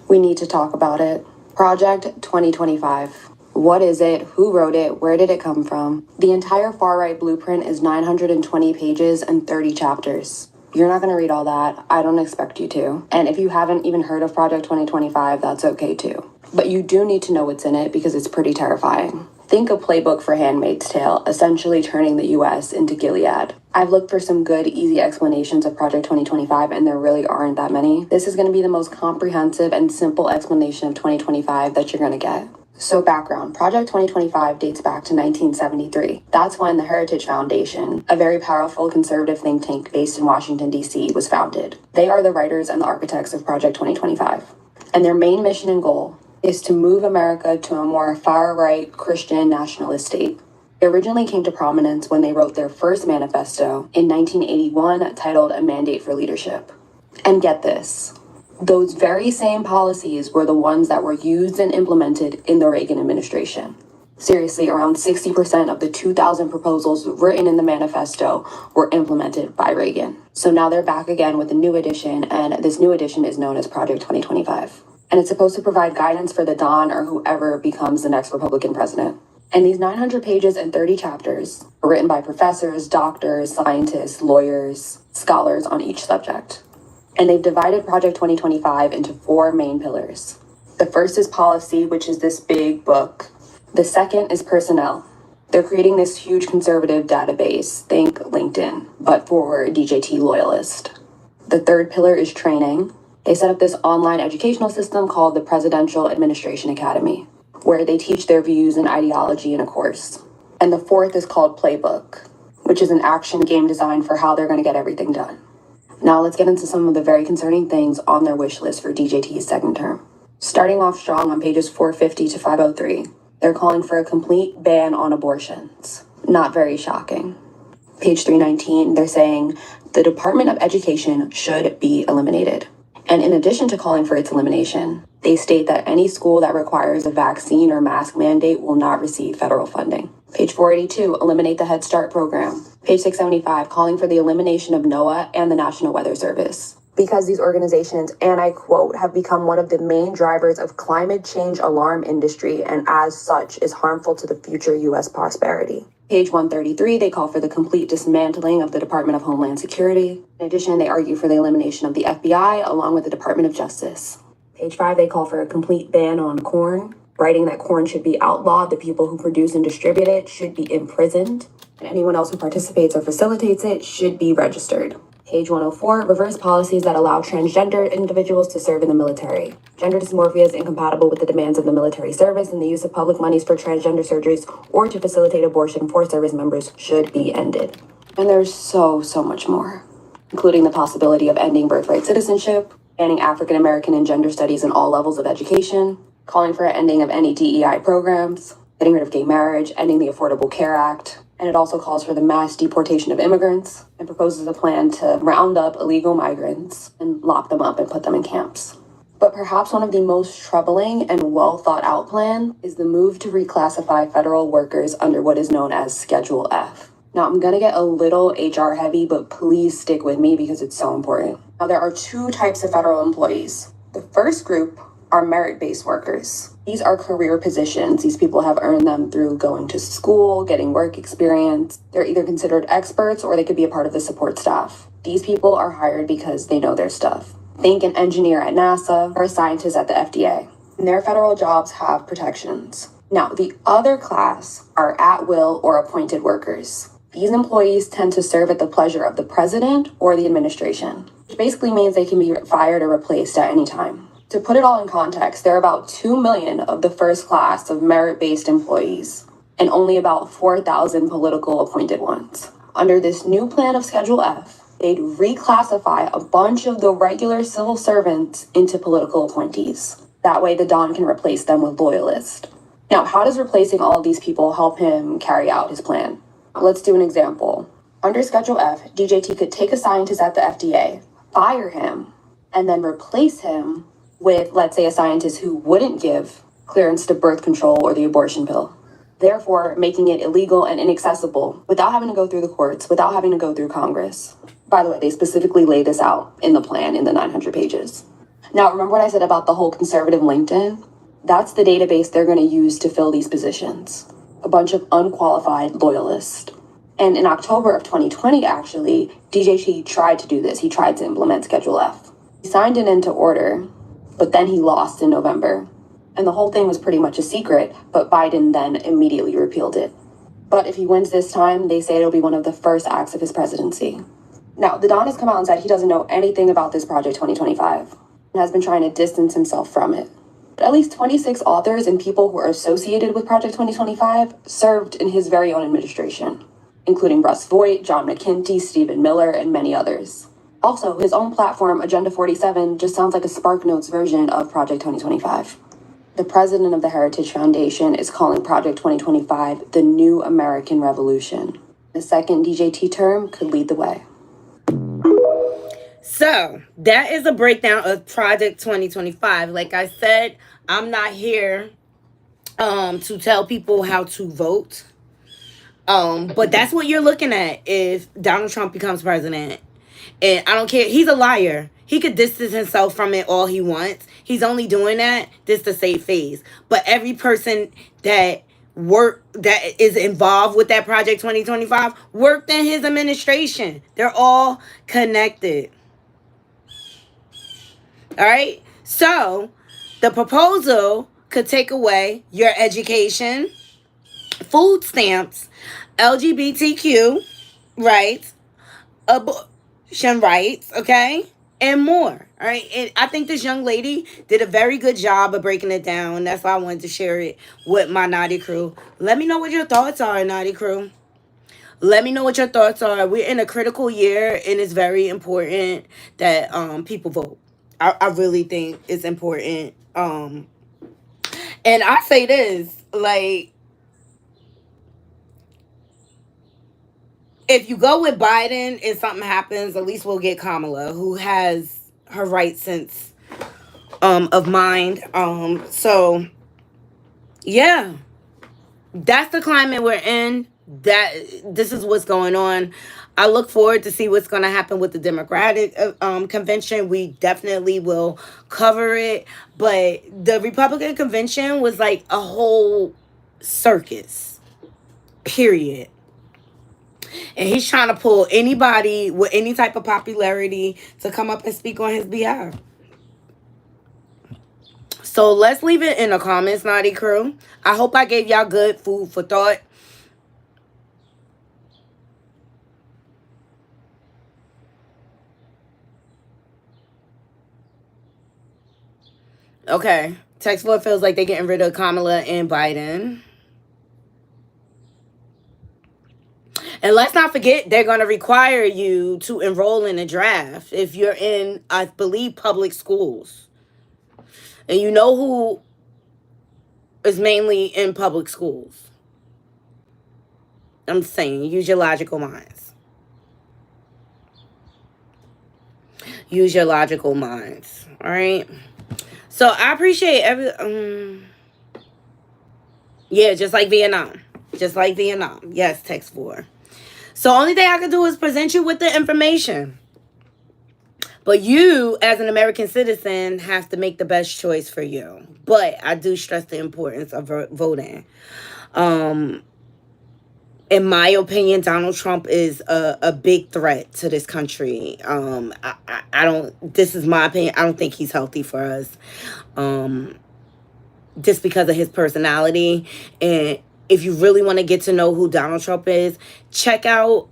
We need to talk about it. Project 2025. What is it? Who wrote it? Where did it come from? The entire far-right blueprint is 920 pages and 30 chapters. You're not going to read all that. I don't expect you to. And if you haven't even heard of Project 2025, that's okay too. But you do need to know what's in it because it's pretty terrifying. Think a playbook for Handmaid's Tale, essentially turning the US into Gilead. I've looked for some good, easy explanations of Project 2025, and there really aren't that many. This is going to be the most comprehensive and simple explanation of 2025 that you're going to get. So background, Project 2025 dates back to 1973. That's when the Heritage Foundation, a very powerful conservative think tank based in Washington, D.C., was founded. They are the writers and the architects of Project 2025. And their main mission and goal is to move America to a more far-right Christian nationalist state. It originally came to prominence when they wrote their first manifesto in 1981 titled A Mandate for Leadership. And get this, those very same policies were the ones that were used and implemented in the Reagan administration. Seriously, around 60% of the 2,000 proposals written in the manifesto were implemented by Reagan. So now they're back again with a new edition, and this new edition is known as Project 2025. And it's supposed to provide guidance for the Don or whoever becomes the next Republican president. And these 900 pages and 30 chapters are written by professors, doctors, scientists, lawyers, scholars on each subject. And they've divided Project 2025 into 4 main pillars. The first is policy, which is this big book. The second is personnel. They're creating this huge conservative database, think LinkedIn, but for DJT loyalists. The third pillar is training. They set up this online educational system called the Presidential Administration Academy, where they teach their views and ideology in a course. And the fourth is called Playbook, which is an action game designed for how they're going to get everything done. Now let's get into some of the very concerning things on their wish list for DJT's second term. Starting off strong on pages 450 to 503, they're calling for a complete ban on abortions. Not very shocking. Page 319, they're saying the Department of Education should be eliminated. And in addition to calling for its elimination, they state that any school that requires a vaccine or mask mandate will not receive federal funding. Page 482, eliminate the Head Start program. Page 675, calling for the elimination of NOAA and the National Weather Service. Because these organizations, and I quote, have become one of the main drivers of climate change alarm industry and as such is harmful to the future U.S. prosperity. Page 133, they call for the complete dismantling of the Department of Homeland Security. In addition, they argue for the elimination of the FBI along with the Department of Justice. Page 5, they call for a complete ban on corn, writing that corn should be outlawed, the people who produce and distribute it should be imprisoned, and anyone else who participates or facilitates it should be registered. Page 104, reverse policies that allow transgender individuals to serve in the military. Gender dysmorphia is incompatible with the demands of the military service, and the use of public monies for transgender surgeries or to facilitate abortion for service members should be ended. And there's so much more, including the possibility of ending birthright citizenship, banning African American and gender studies in all levels of education, calling for an ending of any DEI programs, getting rid of gay marriage, ending the Affordable Care Act, and it also calls for the mass deportation of immigrants and proposes a plan to round up illegal migrants and lock them up and put them in camps. But perhaps one of the most troubling and well thought out plan is the move to reclassify federal workers under what is known as Schedule F. Now, I'm going to get a little HR heavy, but please stick with me because it's so important. Now, there are 2 types of federal employees. The first group are merit-based workers. These are career positions. These people have earned them through going to school, getting work experience. They're either considered experts or they could be a part of the support staff. These people are hired because they know their stuff. Think an engineer at NASA or a scientist at the FDA. And their federal jobs have protections. Now, the other class are at-will or appointed workers. These employees tend to serve at the pleasure of the president or the administration, which basically means they can be fired or replaced at any time. To put it all in context, there are about 2 million of the first class of merit-based employees, and only about 4,000 political appointed ones. Under this new plan of Schedule F, they'd reclassify a bunch of the regular civil servants into political appointees. That way the Don can replace them with loyalists. Now, how does replacing all of these people help him carry out his plan? Let's do an example. Under Schedule F, DJT could take a scientist at the FDA, fire him, and then replace him with, let's say, a scientist who wouldn't give clearance to birth control or the abortion pill, therefore making it illegal and inaccessible without having to go through the courts, without having to go through Congress. By the way, they specifically lay this out in the plan in the 900 pages. Now, remember what I said about the whole conservative LinkedIn? That's the database they're going to use to fill these positions. A bunch of unqualified loyalists. And in October of 2020, actually, DJT tried to do this. He tried to implement Schedule F. He signed it into order, but then he lost in November. And the whole thing was pretty much a secret, but Biden then immediately repealed it. But if he wins this time, they say it'll be one of the first acts of his presidency. Now, the Don has come out and said he doesn't know anything about this Project 2025 and has been trying to distance himself from it. But at least 26 authors and people who are associated with Project 2025 served in his very own administration, including Russ Voigt, John McKinty, Stephen Miller, and many others. Also, his own platform, Agenda 47, just sounds like a SparkNotes version of Project 2025. The president of the Heritage Foundation is calling Project 2025 the New American Revolution. The second DJT term could lead the way. So, that is a breakdown of Project 2025. Like I said, I'm not here to tell people how to vote. But that's what you're looking at if Donald Trump becomes president. And I don't care. He's a liar. He could distance himself from it all he wants. He's only doing that just to save face. But every person that is involved with that Project 2025 worked in his administration. They're all connected. All right? So, the proposal could take away your education, food stamps, LGBTQ rights, abortion rights, okay? And more, all right? And I think this young lady did a very good job of breaking it down. That's why I wanted to share it with my Knotty crew. Let me know what your thoughts are, Knotty crew. Let me know what your thoughts are. We're in a critical year, and it's very important that people vote. I really think it's important. And I say this, like, if you go with Biden and something happens, at least we'll get Kamala, who has her right sense of mind. So, yeah, that's the climate we're in. This is what's going on. I look forward to see what's going to happen with the Democratic convention. We definitely will cover it. But the Republican convention was like a whole circus, period. And he's trying to pull anybody with any type of popularity to come up and speak on his behalf. So let's leave it in the comments, Knotty crew. I hope I gave y'all good food for thought. Okay. Text Floor feels like they're getting rid of Kamala and Biden. And let's not forget, they're going to require you to enroll in a draft if you're in, I believe, public schools. And you know who is mainly in public schools. I'm saying, use your logical minds. Use your logical minds. All right? So I appreciate yeah, just like Vietnam. Just like Vietnam. Yes, text 4. So only thing I can do is present you with the information. But you, as an American citizen, have to make the best choice for you. But I do stress the importance of voting. And in my opinion, Donald Trump is a big threat to this country. I don't, this is my opinion, I don't think he's healthy for us. Just because of his personality. And if you really want to get to know who Donald Trump is, check out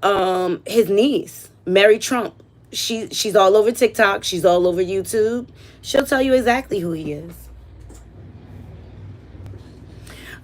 his niece, Mary Trump. She's all over TikTok. She's all over YouTube. She'll tell you exactly who he is.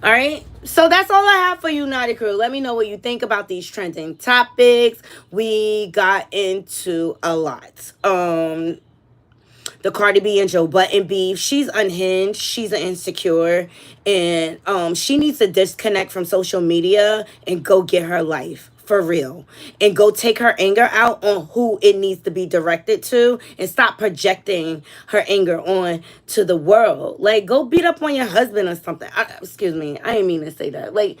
All right. So that's all I have for you, Knotty Crew. Let me know what you think about these trending topics. We got into a lot. The Cardi B and Joe Budden beef. She's unhinged. She's insecure. And she needs to disconnect from social media and go get her life. For real. And go take her anger out on who it needs to be directed to. And stop projecting her anger on to the world. Like, go beat up on your husband or something. Excuse me. I didn't mean to say that. Like,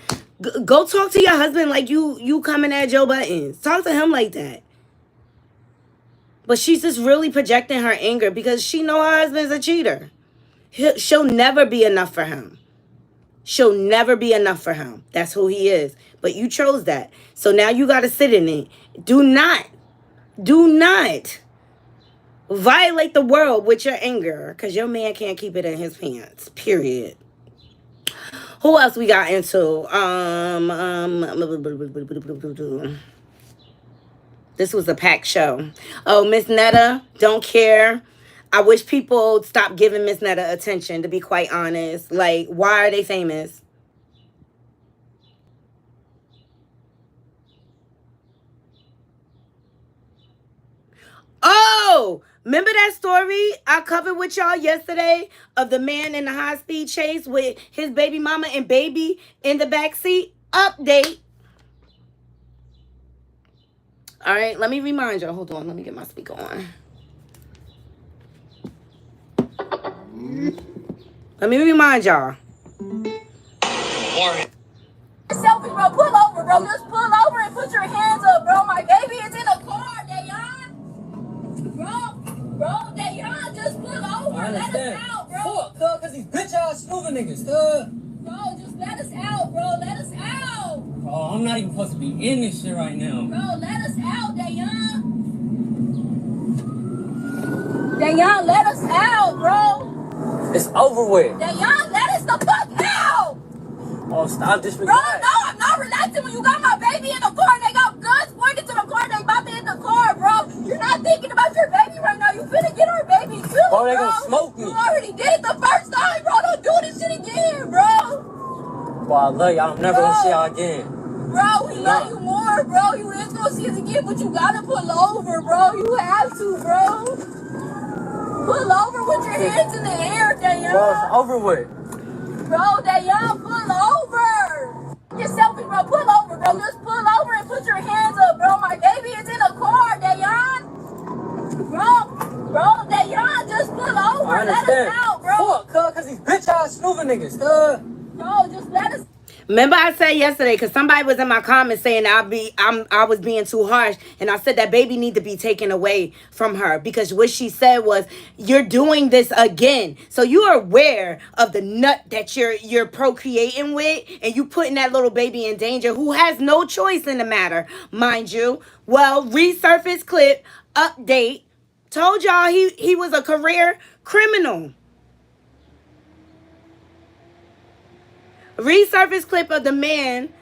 go talk to your husband like you coming at Joe Budden. Talk to him like that. But she's just really projecting her anger because she know her husband's a cheater. She'll never be enough for him. She'll never be enough for him. That's who he is. But you chose that. So now you got to sit in it. Do not violate the world with your anger because your man can't keep it in his pants. Period. Who else we got into? This was a packed show. Oh, Miss Netta, don't care. I wish people stop giving Miss Netta attention, to be quite honest. Like, why are they famous? Oh, remember that story I covered with y'all yesterday of the man in the high-speed chase with his baby mama and baby in the backseat? Update. All right, let me remind y'all. Hold on, let me get my speaker on. Let me remind y'all. Selfie, bro. Pull over, bro. Just pull over and put your hands up, bro. My baby is in a car, Dayon. Bro, Dayon, just pull over. Let us out, bro. Fuck, cause these bitch ass stupid niggas, Bro, just let us out, bro. Let us out. Oh, I'm not even supposed to be in this shit right now. Bro, let us out, Dayon. Dayon, let us out, bro. It's over with. Dayon, let us the fuck out. Oh, stop this. Bro, no, I'm not relaxing when you got my baby in the car and they got guns pointed to the car. They about to hit the car, bro. You're not thinking about your baby right now. You finna get our baby too, bro. They gonna smoke me. You already did it the first time, bro. Don't do this shit again, bro. Well, I love y'all. I'm never gonna see y'all again. Bro, we love you more, bro. You is gonna see us again, but you gotta pull over, bro. You have to, bro. Pull over with your hands in the air, Dayon. Bro, it's over with. Bro, Dayon, pull over. Your selfie, bro. Pull over, bro. Just pull over and put your hands up, bro. My baby is in a car, Dayon. Bro, Dayon, just pull over. I understand. Let us out, bro. Fuck, cause these bitch ass stupid niggas, Bro, just let us. Remember I said yesterday, because somebody was in my comments saying I was being too harsh, and I said that baby need to be taken away from her, because what she said was, you're doing this again. So you are aware of the nut that you're procreating with, and you putting that little baby in danger who has no choice in the matter, mind you. Well, resurface clip, update, told y'all he was a career criminal. Resurface clip of the man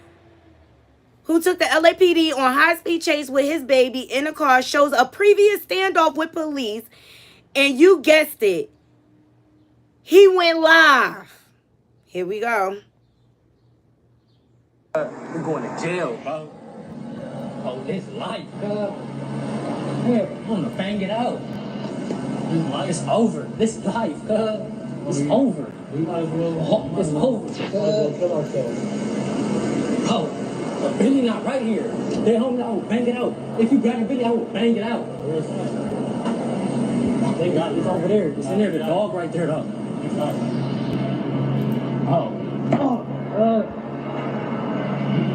who took the LAPD on high-speed chase with his baby in a car shows a previous standoff with police. And you guessed it. He went live. Here we go. We're going to jail, bro. Oh, this life, bro. Yeah, I'm gonna bang it out. It's over. This life, cuz. It's over. We might as well. It's over. Kill ourselves. Bro, Billy not right here. Stay home. I will bang it out. If you grab Billy, I will bang it out. They got it. It's over there. It's in there. The dog right there, though. We can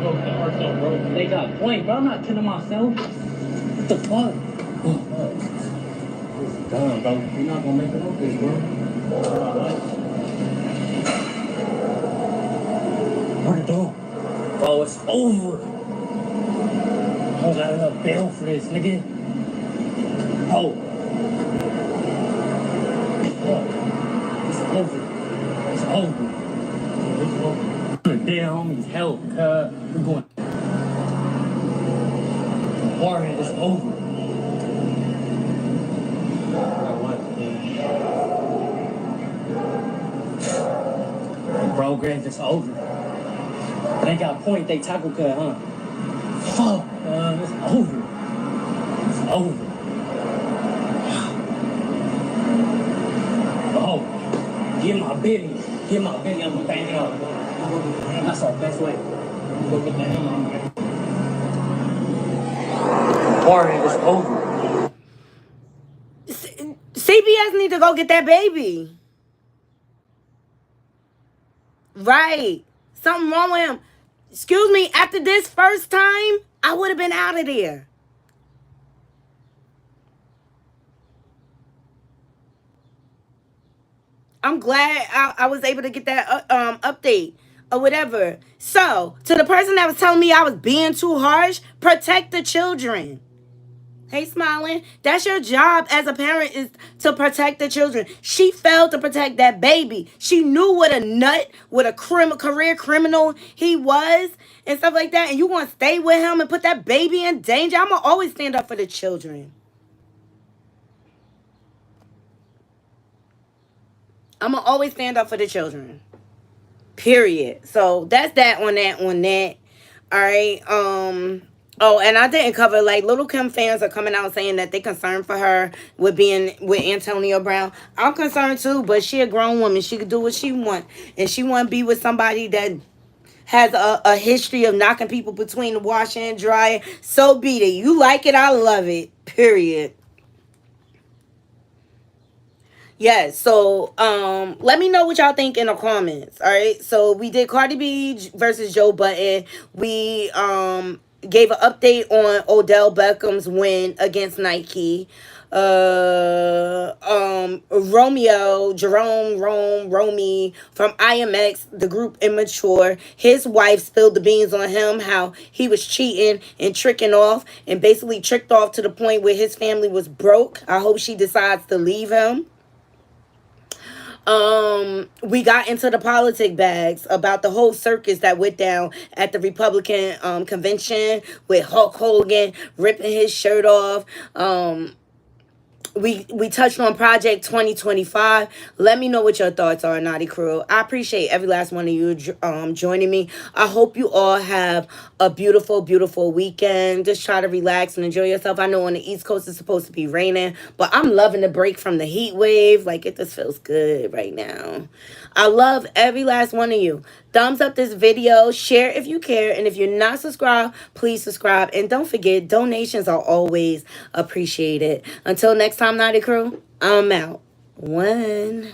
go kill ourselves, bro. They got point, bro. I'm not killing myself. What the fuck? This is dumb, bro. We're not gonna make it up this, bro. Where the dog? Bro, it's over. don't got enough bail for this, nigga. Oh. It's over. It's over. It's over. Dead homies help, cuz. We're going. Warren, it's over. The progress is over. They got point, they tackle cut, huh? Fuck, it's over. It's over. Oh, get my Billy. Get my Billy, I'm gonna bang it up. That's our best way. Go get that hammer. Warren, it's over. CBS need to go get that baby. Right. Something wrong with him. Excuse me, after this first time, I would have been out of there. I'm glad I was able to get that update or whatever. So, to the person that was telling me I was being too harsh, protect the children. Hey, Smiling, that's your job as a parent, is to protect the children. She failed to protect that baby. She knew what a nut, what a career criminal he was and stuff like that. And you want to stay with him and put that baby in danger? I'm going to always stand up for the children. I'm going to always stand up for the children. Period. So that's that on that. All right. Oh, and I didn't cover, like, Little Kim fans are coming out saying that they concerned for her with being with Antonio Brown. I'm concerned too, but she a grown woman. She could do what she want. And she want to be with somebody that has a history of knocking people between the washer and dryer. So be it. You like it, I love it. Period. Yes, so let me know what y'all think in the comments. All right. So we did Cardi B versus Joe Budden. We gave an update on Odell Beckham's win against Nike. Romy from IMX, the group Immature, his wife spilled the beans on him, how he was cheating and tricking off, and basically tricked off to the point where his family was broke. I hope she decides to leave him. We got into the politic bags about the whole circus that went down at the Republican convention with Hulk Hogan ripping his shirt off. We touched on Project 2025. Let me know what your thoughts are, Naughty Crew. I appreciate every last one of you joining me. I hope you all have a beautiful, beautiful weekend. Just try to relax and enjoy yourself. I know on the East Coast it's supposed to be raining, but I'm loving the break from the heat wave. Like, it just feels good right now. I love every last one of you. Thumbs up this video, share if you care, and if you're not subscribed, please subscribe. And don't forget, donations are always appreciated. Until next time, Naughty Crew, I'm out. 1.